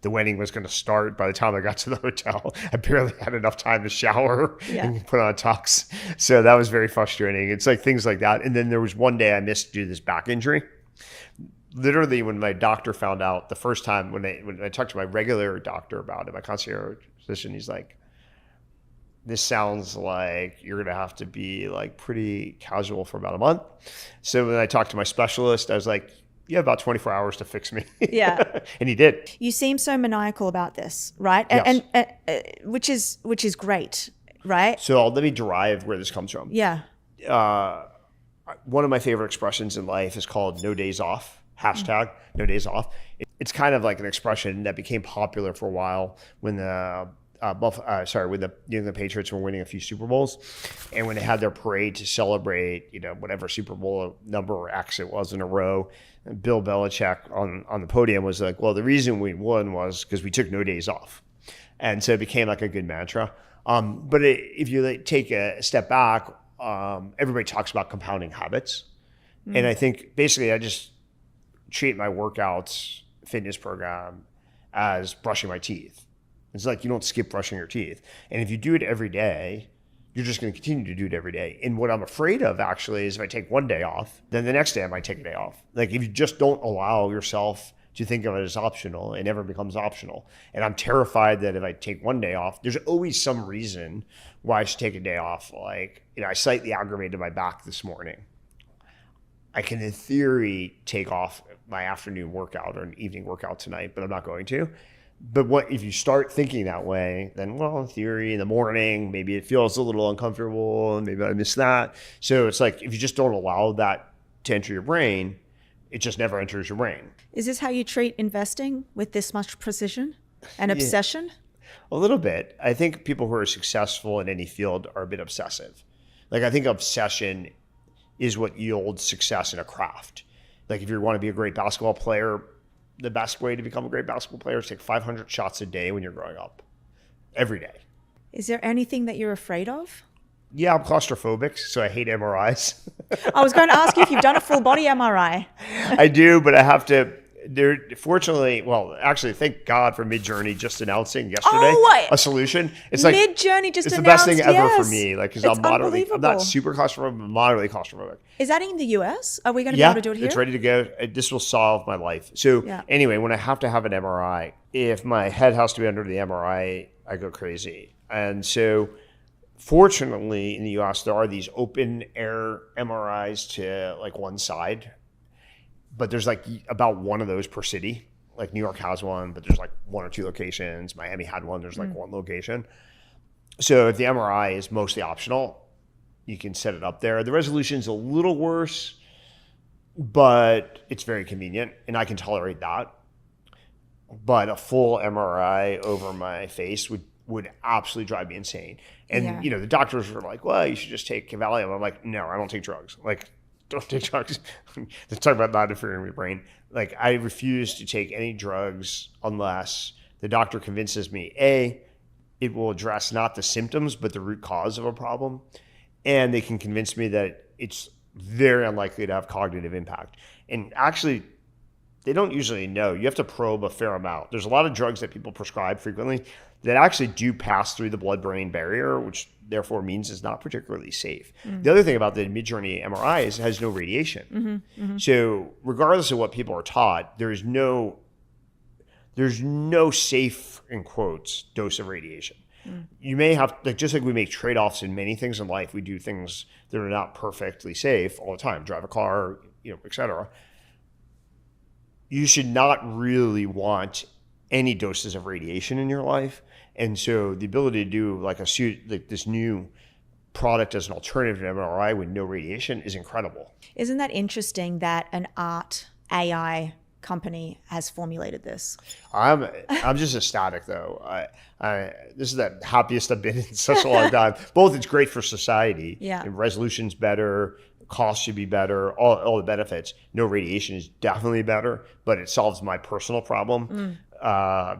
The wedding was going to start by the time I got to the hotel. I barely had enough time to shower and put on a tux. So that was very frustrating. It's things like that. And then there was one day I missed due to this back injury. Literally, when my doctor found out the first time, when I talked to my regular doctor about it, my concierge physician, he's like, this sounds like you're going to have to be pretty casual for about a month. So when I talked to my specialist, I was like, you have about 24 hours to fix me. Yeah. And he did. You seem so maniacal about this, right? Yes. And which is great, right? So let me derive where this comes from. Yeah. One of my favorite expressions in life is called no days off. Hashtag no days off. It's kind of like an expression that became popular for a while when the when the New England Patriots were winning a few Super Bowls, and when they had their parade to celebrate, whatever Super Bowl number X it was in a row, Bill Belichick on the podium was like, well, the reason we won was because we took no days off. And so it became a good mantra. But if you take a step back, everybody talks about compounding habits. And I think basically I just treat my workouts, fitness program as brushing my teeth. It's you don't skip brushing your teeth. And if you do it every day, you're just going to continue to do it every day. And what I'm afraid of actually is if I take one day off, then the next day I might take a day off. If you just don't allow yourself to think of it as optional, it never becomes optional. And I'm terrified that if I take one day off, there's always some reason why I should take a day off. I slightly aggravated my back this morning. I can in theory take off my afternoon workout or an evening workout tonight, but I'm not going to. But if you start thinking that way, then, well, in theory, in the morning, maybe it feels a little uncomfortable and maybe I miss that. So it's if you just don't allow that to enter your brain, it just never enters your brain. Is this how you treat investing, with this much precision and obsession? A little bit. I think people who are successful in any field are a bit obsessive. I think obsession is what yields success in a craft. If you want to be a great basketball player, the best way to become a great basketball player is take 500 shots a day when you're growing up, every day. Is there anything that you're afraid of? Yeah, I'm claustrophobic, so I hate MRIs. I was going to ask you if you've done a full body MRI. I do, but I have to. Fortunately, actually, thank God for Midjourney just announcing yesterday a solution. It's Midjourney just announced, it's the best thing ever for me. Because I'm not super claustrophobic, but moderately claustrophobic. Is that in the US? Are we going to be able to do it here? It's ready to go. This will solve my life. So anyway, when I have to have an MRI, if my head has to be under the MRI, I go crazy. And so fortunately in the US, there are these open air MRIs to one side. But there's about one of those per city. New York has one, but there's 1 or 2 locations. Miami had one. There's 1 location. So if the MRI is mostly optional, you can set it up there. The resolution's a little worse, but it's very convenient, and I can tolerate that. but a full MRI over my face would absolutely drive me insane. And, the doctors were like, well, you should just take Valium. I'm like, no, I don't take drugs. Like, don't take drugs. Let's talk about not interfering with your brain. Like, I refuse to take any drugs unless the doctor convinces me, A, it will address not the symptoms, but the root cause of a problem. And they can convince me that it's very unlikely to have cognitive impact. And actually, they don't usually know. You have to probe a fair amount. There's a lot of drugs that people prescribe frequently that actually do pass through the blood-brain barrier, which therefore means it's not particularly safe. The other thing about the mid-journey MRI is it has no radiation. So regardless of what people are taught, there's no safe, in quotes, dose of radiation. You may have, just like we make trade-offs in many things in life, we do things that are not perfectly safe all the time, drive a car, et cetera. You should not really want any doses of radiation in your life. And so the ability to do like this new product as an alternative to MRI with no radiation is incredible. Isn't that interesting that an art AI company has formulated this? I'm just ecstatic though. This is the happiest I've been in such a long time. Both it's great for society. Yeah. And resolution's better. Cost should be better, all the benefits. No radiation is definitely better, but it solves my personal problem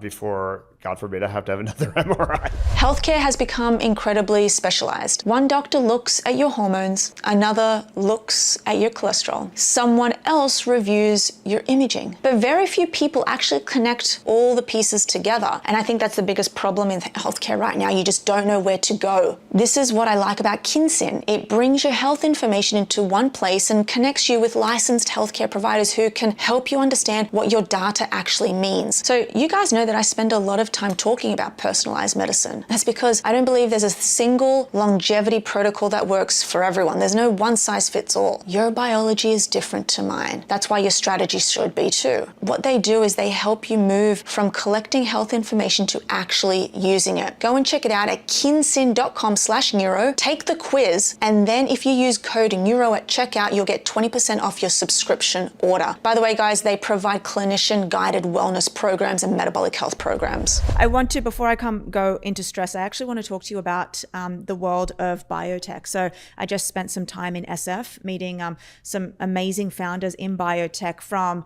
before, God forbid, I have to have another MRI. Healthcare has become incredibly specialized. One doctor looks at your hormones, another looks at your cholesterol, someone else reviews your imaging. But very few people actually connect all the pieces together. And I think that's the biggest problem in healthcare right now. You just don't know where to go. This is what I like about Kinsin. It brings your health information into one place and connects you with licensed healthcare providers who can help you understand what your data actually means. So you guys know that I spend a lot of time talking about personalized medicine. That's because I don't believe there's a single longevity protocol that works for everyone. There's no one size fits all. Your biology is different to mine. That's why your strategy should be too. What they do is they help you move from collecting health information to actually using it. Go and check it out at kinsin.com/neuro, take the quiz, and then if you use code NEURO at checkout, you'll get 20% off your subscription order. By the way, guys, they provide clinician guided wellness programs and metabolic health programs. I want to, before I go into stress, I actually want to talk to you about the world of biotech. So I just spent some time in SF meeting some amazing founders in biotech from,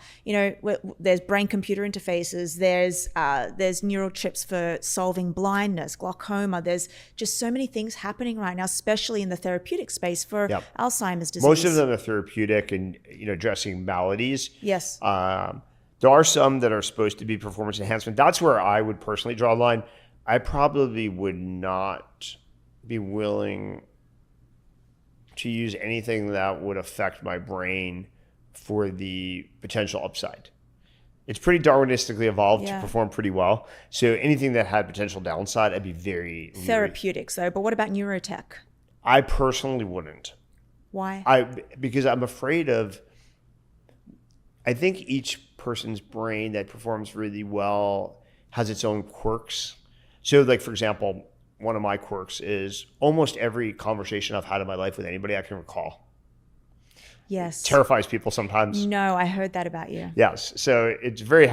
there's brain-computer interfaces, there's neural chips for solving blindness, glaucoma. There's just so many things happening right now, especially in the therapeutic space for Alzheimer's disease. Most of them are therapeutic and, addressing maladies. Yes. There are some that are supposed to be performance enhancement. That's where I would personally draw a line. I probably would not be willing to use anything that would affect my brain for the potential upside. It's pretty Darwinistically evolved to perform pretty well. So anything that had potential downside, I'd be very therapeutics though. But what about neurotech? I personally wouldn't. Why? Because I'm afraid of, I think each person's brain that performs really well has its own quirks. So like, for example, one of my quirks is almost every conversation I've had in my life with anybody I can recall. Yes. It terrifies people sometimes. No, I heard that about you. Yes. So it's very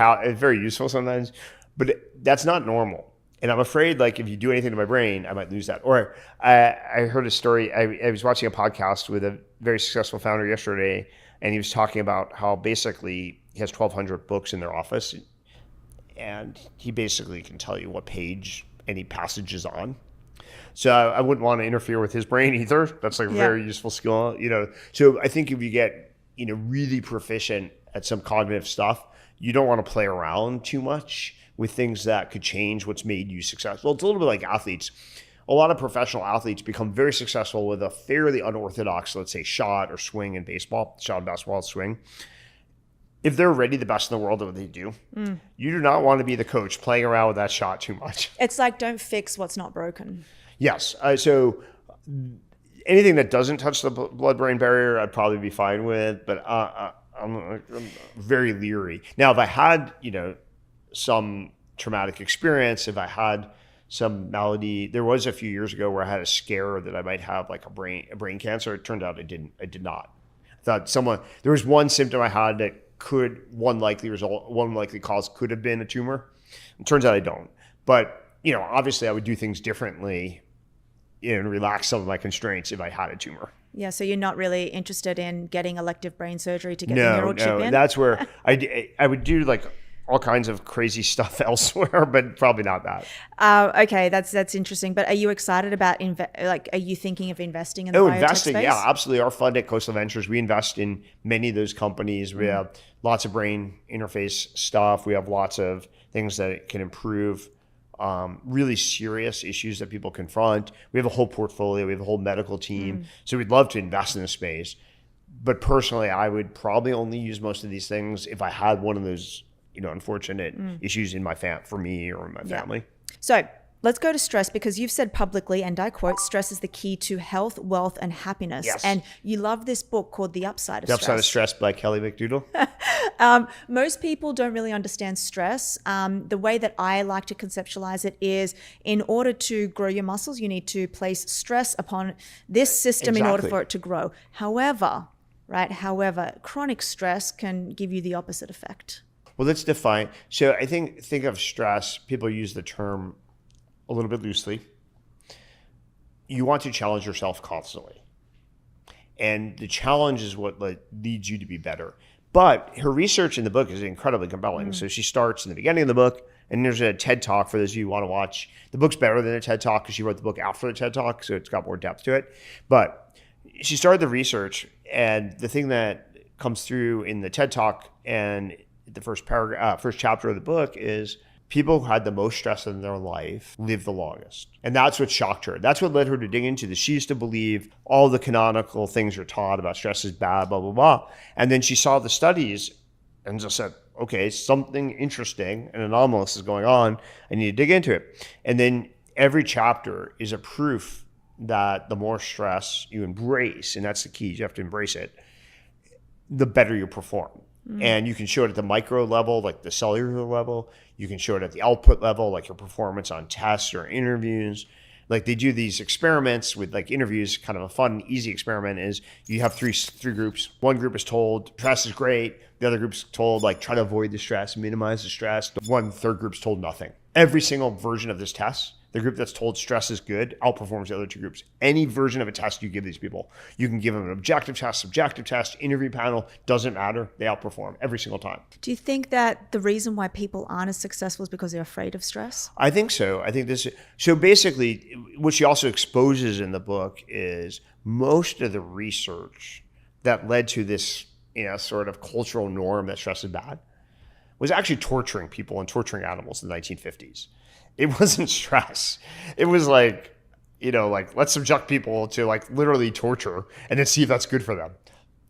useful sometimes, but that's not normal. And I'm afraid like if you do anything to my brain, I might lose that. Or I heard a story. I was watching a podcast with a very successful founder yesterday, and he was talking about how basically he has 1,200 books in their office, and he basically can tell you what page any passage is on. So I wouldn't want to interfere with his brain either. That's like a very useful skill, So I think if you get, really proficient at some cognitive stuff, you don't want to play around too much with things that could change what's made you successful. It's a little bit like athletes. A lot of professional athletes become very successful with a fairly unorthodox, let's say, shot or swing in baseball, shot in basketball, swing. If they're already the best in the world at what they do, you do not want to be the coach playing around with that shot too much. It's like, don't fix what's not broken. Yes. So anything that doesn't touch the blood-brain barrier, I'd probably be fine with, but I'm very leery. Now, if I had, some traumatic experience, if I had some malady, there was a few years ago where I had a scare that I might have like a brain cancer. It turned out I did not. I thought there was one symptom I had that one likely cause could have been a tumor. It turns out I don't. But, obviously I would do things differently and relax some of my constraints if I had a tumor. Yeah, so you're not really interested in getting elective brain surgery to get the neural chip in? No, that's where I would do like all kinds of crazy stuff elsewhere, but probably not that. Okay, that's interesting. But are you excited about are you thinking of investing in the biotech investing, space? yeah, absolutely. Our fund at Coastal Ventures, we invest in many of those companies. We have lots of brain interface stuff. We have lots of things that can improve really serious issues that people confront. We have a whole portfolio. We have a whole medical team. So we'd love to invest in the space. But personally, I would probably only use most of these things if I had one of those unfortunate issues in my for me or in my family. So let's go to stress, because you've said publicly, and I quote, stress is the key to health, wealth, and happiness. Yes. And you love this book called The Upside of Stress. The Upside of Stress by Kelly McDougall. Most people don't really understand stress. The way that I like to conceptualize it is, in order to grow your muscles, you need to place stress upon this system in order for it to grow. However, chronic stress can give you the opposite effect. Well, let's define. So I think of stress, people use the term a little bit loosely. You want to challenge yourself constantly. And the challenge is what leads you to be better. But her research in the book is incredibly compelling. So she starts in the beginning of the book, and there's a TED Talk for those of you who want to watch. The book's better than a TED Talk because she wrote the book after the TED Talk, so it's got more depth to it. But she started the research, and the thing that comes through in the TED Talk and the first chapter of the book is people who had the most stress in their life lived the longest. And that's what shocked her. That's what led her to dig into this. She used to believe all the canonical things are taught about stress is bad, blah, blah, blah. And then she saw the studies and just said, okay, something interesting and anomalous is going on. I need to dig into it. And then every chapter is a proof that the more stress you embrace, and that's the key, you have to embrace it, the better you perform. And you can show it at the micro level, like the cellular level. You can show it at the output level, like your performance on tests or interviews. Like they do these experiments with like interviews. Kind of a fun, easy experiment is you have three groups. One group is told stress is great. The other group's told like try to avoid the stress, minimize the stress. The third group's told nothing. Every single version of this test, the group that's told stress is good outperforms the other two groups. Any version of a test you give these people, you can give them an objective test, subjective test, interview panel, doesn't matter. They outperform every single time. Do you think that the reason why people aren't as successful is because they're afraid of stress? I think so. So basically, what she also exposes in the book is most of the research that led to this, sort of cultural norm that stress is bad was actually torturing people and torturing animals in the 1950s. It wasn't stress. It was like, let's subject people to like literally torture and then see if that's good for them.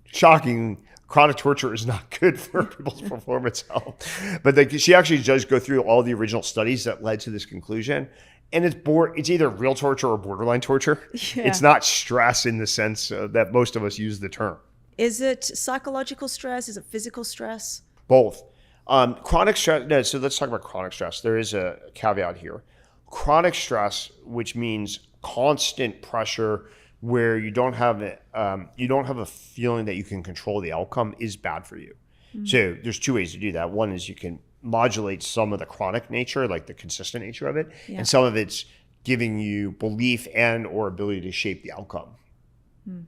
Shocking. Chronic torture is not good for people's performance health. But she actually does go through all the original studies that led to this conclusion. And it's either real torture or borderline torture. Yeah. It's not stress in the sense that most of us use the term. Is it psychological stress? Is it physical stress? Both. Chronic stress. No, so let's talk about chronic stress. There is a caveat here. Chronic stress, which means constant pressure where you don't have a feeling that you can control the outcome, is bad for you. So there's two ways to do that. One is you can modulate some of the chronic nature, like the consistent nature of it, and some of it's giving you belief and or ability to shape the outcome.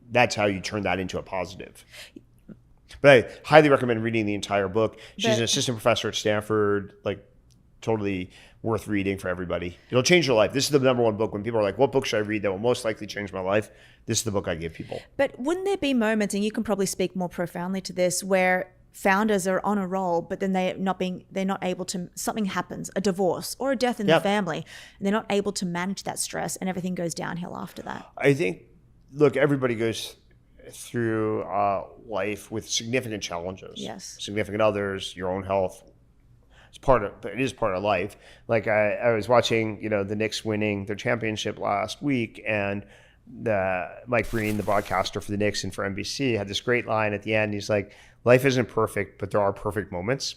That's how you turn that into a positive. But I highly recommend reading the entire book. She's an assistant professor at Stanford, like totally worth reading for everybody. It'll change your life. This is the number one book. When people are like, what book should I read that will most likely change my life? This is the book I give people. But wouldn't there be moments, and you can probably speak more profoundly to this, where founders are on a roll, but then they're not able to, something happens, a divorce or a death in the family, and they're not able to manage that stress and everything goes downhill after that? I think, look, everybody goes through life with significant challenges. Yes. Significant others, your own health. It is part of life. Like I was watching, the Knicks winning their championship last week, and Mike Breen, the broadcaster for the Knicks and for NBC, had this great line at the end. He's like, life isn't perfect, but there are perfect moments.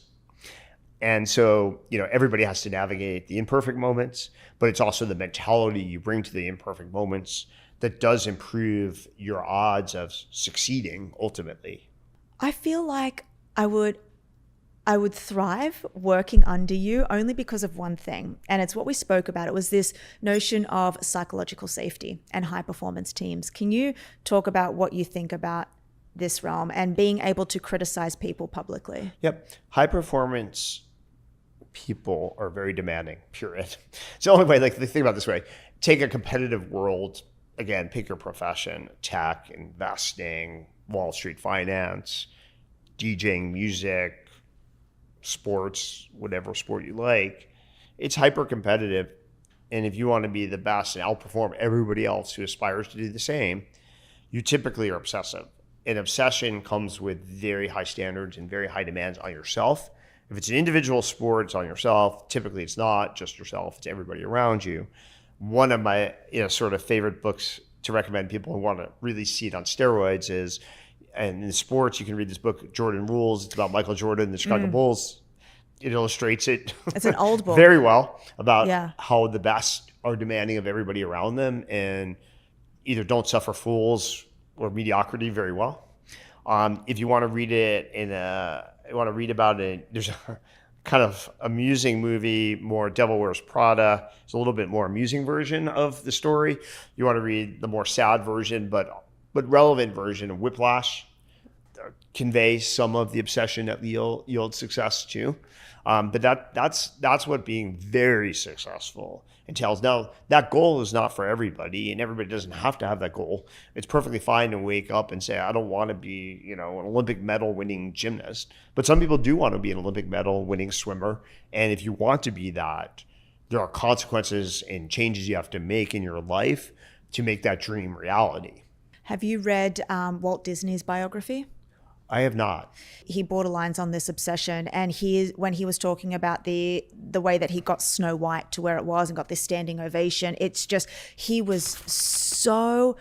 And so, everybody has to navigate the imperfect moments, but it's also the mentality you bring to the imperfect moments that does improve your odds of succeeding ultimately. I feel like I would I would thrive working under you only because of one thing. And it's what we spoke about. It was this notion of psychological safety and high performance teams. Can you talk about what you think about this realm and being able to criticize people publicly? Yep. High performance people are very demanding, period. It's the only way, like, think about it this way. Take a competitive world, again, pick your profession, tech, investing, Wall Street finance, DJing, music, sports, whatever sport you like. It's hyper competitive. And if you want to be the best and outperform everybody else who aspires to do the same, you typically are obsessive. And obsession comes with very high standards and very high demands on yourself. If it's an individual sport, it's on yourself. Typically, it's not just yourself. It's everybody around you. One of my sort of favorite books to recommend people who want to really see it on steroids is, and in sports, you can read this book, Jordan Rules. It's about Michael Jordan, the Chicago Bulls. It illustrates it. It's an old book. Very well about how the best are demanding of everybody around them and either don't suffer fools or mediocrity very well. If you want to read it about it, there's a kind of amusing movie, more Devil Wears Prada. It's a little bit more amusing version of the story. You want to read the more sad version, but relevant version of Whiplash. Convey some of the obsession that yields success too. But that's what being very successful entails. Now, that goal is not for everybody, and everybody doesn't have to have that goal. It's perfectly fine to wake up and say, I don't want to be, an Olympic medal winning gymnast. But some people do want to be an Olympic medal winning swimmer. And if you want to be that, there are consequences and changes you have to make in your life to make that dream reality. Have you read Walt Disney's biography? I have not. He borderlines on this obsession, and when he was talking about the way that he got Snow White to where it was and got this standing ovation, it's just, he was so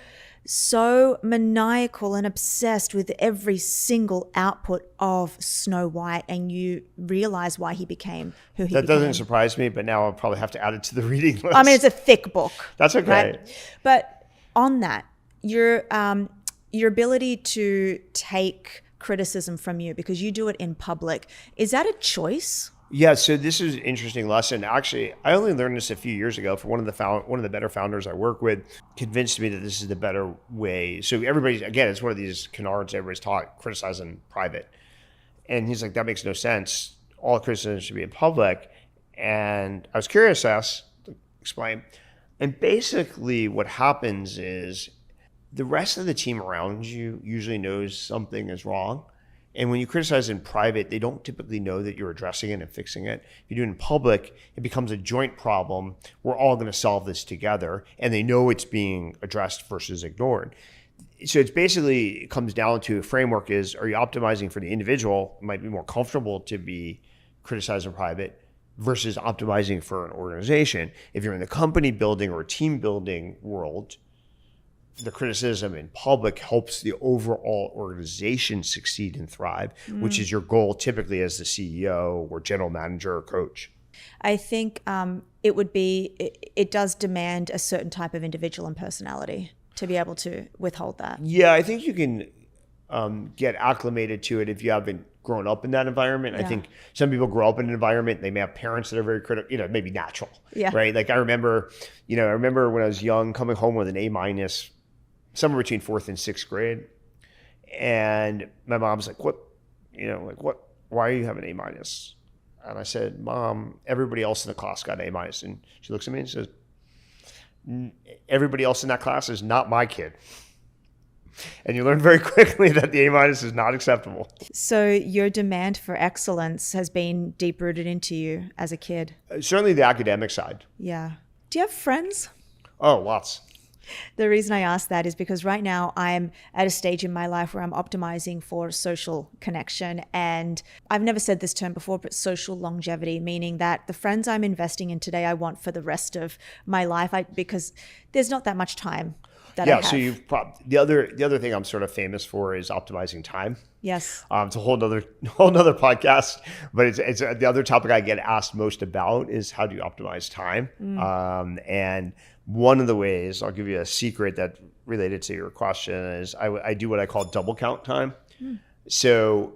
maniacal and obsessed with every single output of Snow White, and you realize why he became who he became. That doesn't surprise me, but now I'll probably have to add it to the reading list. I mean, it's a thick book. That's okay. Right? But on that, your ability to take criticism from you, because you do it in public, is that a choice? Yeah, so this is an interesting lesson. Actually, I only learned this a few years ago from one of the better founders I work with. Convinced me that this is the better way. So everybody's, again, it's one of these canards everybody's taught, criticize in private. And he's like, that makes no sense. All criticism should be in public. And I was curious to explain. And basically what happens is the rest of the team around you usually knows something is wrong. And when you criticize in private, they don't typically know that you're addressing it and fixing it. If you do it in public, it becomes a joint problem. We're all going to solve this together. And they know it's being addressed versus ignored. So it's basically, it comes down to a framework is, are you optimizing for the individual? It might be more comfortable to be criticized in private versus optimizing for an organization. If you're in the company building or team building world, the criticism in public helps the overall organization succeed and thrive, which is your goal typically as the CEO or general manager or coach. I think it does demand a certain type of individual and personality to be able to withhold that. Yeah, I think you can get acclimated to it if you haven't grown up in that environment. Yeah. I think some people grow up in an environment, they may have parents that are very critical, maybe natural, right? Like I remember when I was young, coming home with an A- somewhere between 4th and 6th grade. And my mom's like, why are you having A-? And I said, Mom, everybody else in the class got A-. And she looks at me and says, everybody else in that class is not my kid. And you learn very quickly that the A- is not acceptable. So your demand for excellence has been deep rooted into you as a kid? Certainly the academic side. Yeah. Do you have friends? Oh, lots. The reason I ask that is because right now I'm at a stage in my life where I'm optimizing for social connection. And I've never said this term before, but social longevity, meaning that the friends I'm investing in today, I want for the rest of my life, because there's not that much time that I have. So the other thing I'm sort of famous for is optimizing time. Yes. It's a whole nother podcast, but it's the other topic I get asked most about is how do you optimize time? And one of the ways, I'll give you a secret that related to your question, is I do what I call double count time. So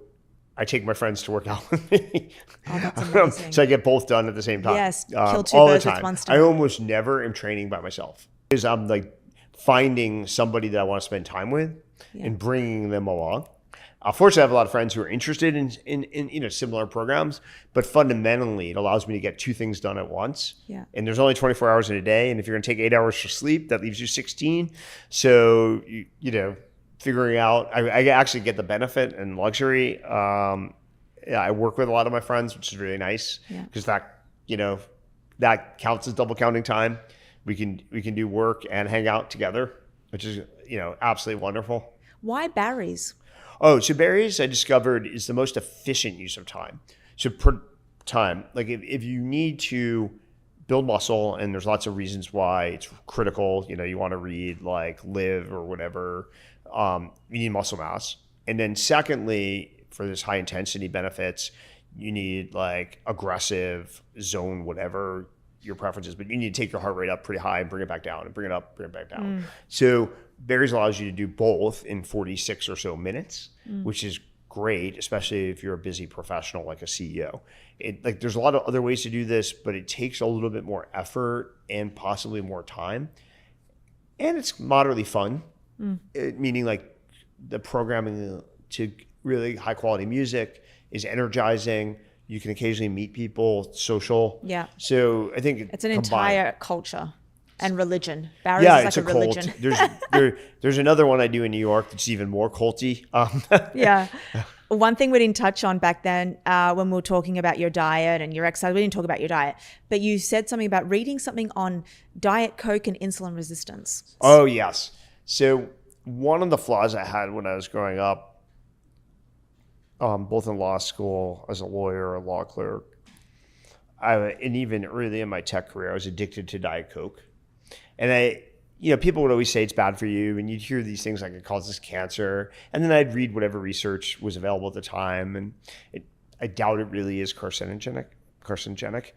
I take my friends to work out with me. Oh, that's amazing. So I get both done at the same time. Yes, kill two all the birds time. with one stone. I almost never am training by myself because I'm like finding somebody that I want to spend time with and bringing them along. Fortunately, I have a lot of friends who are interested in similar programs, but fundamentally, it allows me to get two things done at once. Yeah. And there's only 24 hours in a day, and if you're going to take 8 hours for sleep, that leaves you 16. So figuring out, I actually get the benefit and luxury. I work with a lot of my friends, which is really nice because that counts as double counting time. We can do work and hang out together, which is absolutely wonderful. Why Barry's? Oh, so Barry's I discovered is the most efficient use of time. So per time, like if you need to build muscle, and there's lots of reasons why it's critical, you want to read like Live or whatever, you need muscle mass. And then secondly, for this high intensity benefits, you need like aggressive zone, whatever your preference is, but you need to take your heart rate up pretty high and bring it back down and bring it up, bring it back down. So Barry's allows you to do both in 46 or so minutes, which is great, especially if you're a busy professional like a CEO. There's a lot of other ways to do this, but it takes a little bit more effort and possibly more time. And it's moderately fun, meaning like the programming to really high quality music is energizing. You can occasionally meet people, social. Yeah. So I think it's an entire culture and religion. Barry's is like a religion. There's another one I do in New York that's even more culty. Yeah. One thing we didn't touch on back then when we were talking about your diet and your exercise, we didn't talk about your diet, but you said something about reading something on Diet Coke and insulin resistance. Oh, yes. So one of the flaws I had when I was growing up, both in law school, as a lawyer, a law clerk, and even early in my tech career, I was addicted to Diet Coke. And people would always say it's bad for you, and you'd hear these things like it causes cancer. And then I'd read whatever research was available at the time, and I doubt it really is carcinogenic.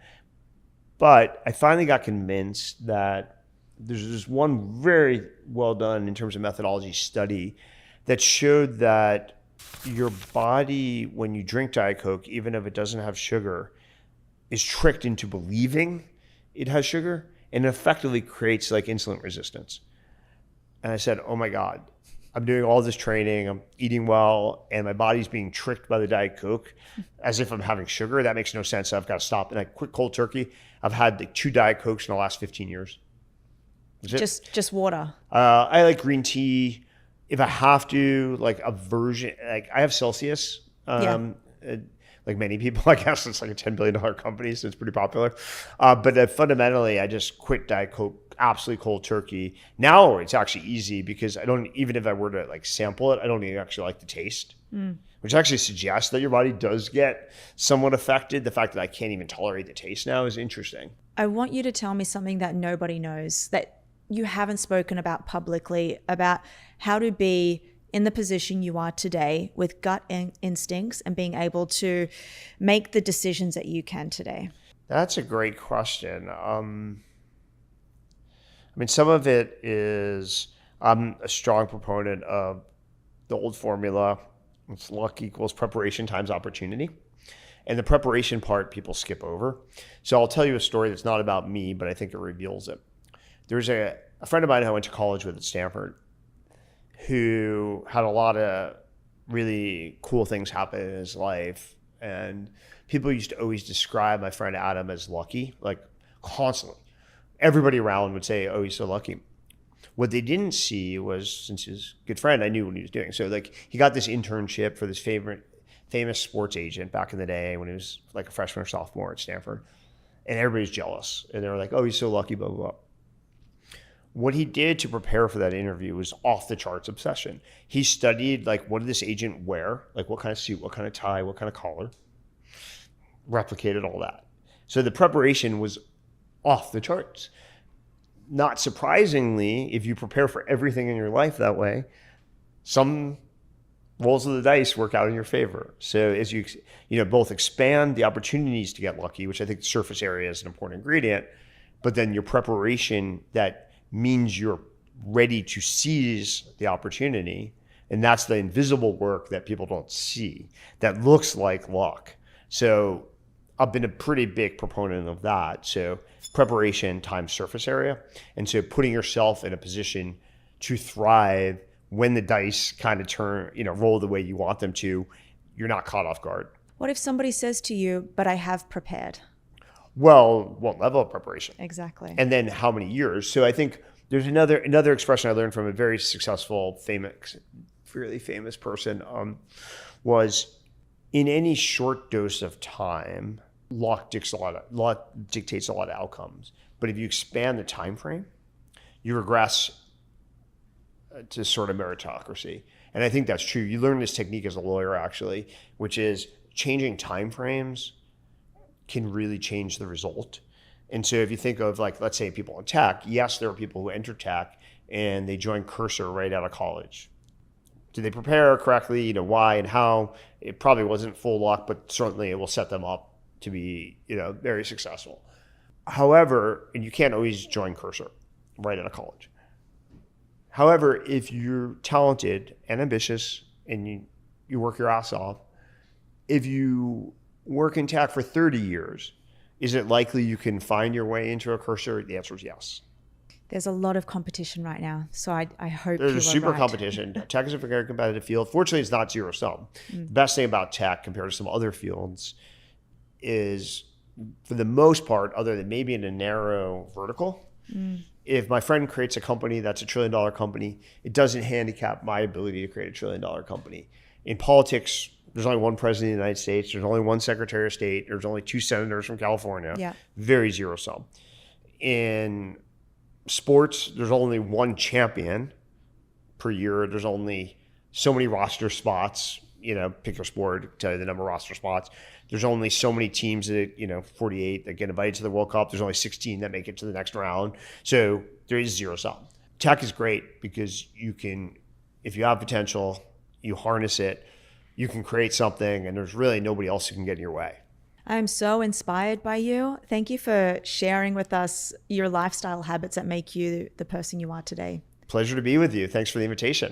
But I finally got convinced that there's this one very well done in terms of methodology study that showed that your body, when you drink Diet Coke, even if it doesn't have sugar, is tricked into believing it has sugar, and effectively creates like insulin resistance. And I said, oh my God, I'm doing all this training, I'm eating well, and my body's being tricked by the Diet Coke as if I'm having sugar. That makes no sense. I've got to stop. And I quit cold turkey. I've had like 2 Diet Cokes in the last 15 years. Just water. I like green tea. If I have to, like a version, like I have Celsius. Like many people, I guess it's like a $10 billion company, so it's pretty popular. But fundamentally, I just quit Diet Coke, absolutely cold turkey. Now it's actually easy because even if I were to like sample it, I don't even actually like the taste, which actually suggests that your body does get somewhat affected. The fact that I can't even tolerate the taste now is interesting. I want you to tell me something that nobody knows, that you haven't spoken about publicly, about how to be in the position you are today with gut instincts and being able to make the decisions that you can today? That's a great question. Some of it is I'm a strong proponent of the old formula. It's luck equals preparation times opportunity. And the preparation part people skip over. So I'll tell you a story that's not about me, but I think it reveals it. There's a friend of mine who I went to college with at Stanford who had a lot of really cool things happen in his life. And people used to always describe my friend Adam as lucky, like constantly. Everybody around would say, oh, he's so lucky. What they didn't see was, since he's a good friend, I knew what he was doing. So like he got this internship for this famous sports agent back in the day when he was like a freshman or sophomore at Stanford. And everybody's jealous. And they were like, oh, he's so lucky, blah, blah, blah. What he did to prepare for that interview was off the charts obsession. He studied like, what did this agent wear? Like what kind of suit, what kind of tie, what kind of collar? Replicated all that. So the preparation was off the charts. Not surprisingly, if you prepare for everything in your life that way, some rolls of the dice work out in your favor. So as you both expand the opportunities to get lucky, which I think the surface area is an important ingredient, but then your preparation that means you're ready to seize the opportunity And that's the invisible work that people don't see that looks like luck. So I've been a pretty big proponent of that. So preparation times surface area. And so putting yourself in a position to thrive when the dice kind of turn, roll the way you want them to, you're not caught off guard. What if somebody says to you, but I have prepared? Well, what level of preparation? Exactly. And then how many years? So I think there's another expression I learned from a very successful, fairly famous person, was in any short dose of time, luck dictates a lot of outcomes. But if you expand the time frame, you regress to sort of meritocracy. And I think that's true. You learn this technique as a lawyer, actually, which is changing time frames can really change the result. And so if you think of, like, let's say people in tech, yes, there are people who enter tech and they join Cursor right out of college. Did they prepare correctly? Why and how? It probably wasn't full luck, but certainly it will set them up to be, very successful. However, and you can't always join Cursor right out of college. However, if you're talented and ambitious and you work your ass off, if you work in tech for 30 years, is it likely you can find your way into a Cursor? The answer is yes. There's a lot of competition right now, so I hope there's you a super right. competition. Tech is a very competitive field. Fortunately, it's not zero sum. The best thing about tech compared to some other fields is, for the most part, other than maybe in a narrow vertical, if my friend creates a company that's $1 trillion company, it doesn't handicap my ability to create $1 trillion company. In politics, there's only one president of the United States. There's only one secretary of state. There's only 2 senators from California. Yeah. Very zero sum. In sports, there's only one champion per year. There's only so many roster spots. Pick your sport, tell you the number of roster spots. There's only so many teams that, 48 that get invited to the World Cup. There's only 16 that make it to the next round. So there is zero sum. Tech is great because you can, if you have potential, you harness it, you can create something, and there's really nobody else who can get in your way. I'm so inspired by you. Thank you for sharing with us your lifestyle habits that make you the person you are today. Pleasure to be with you. Thanks for the invitation.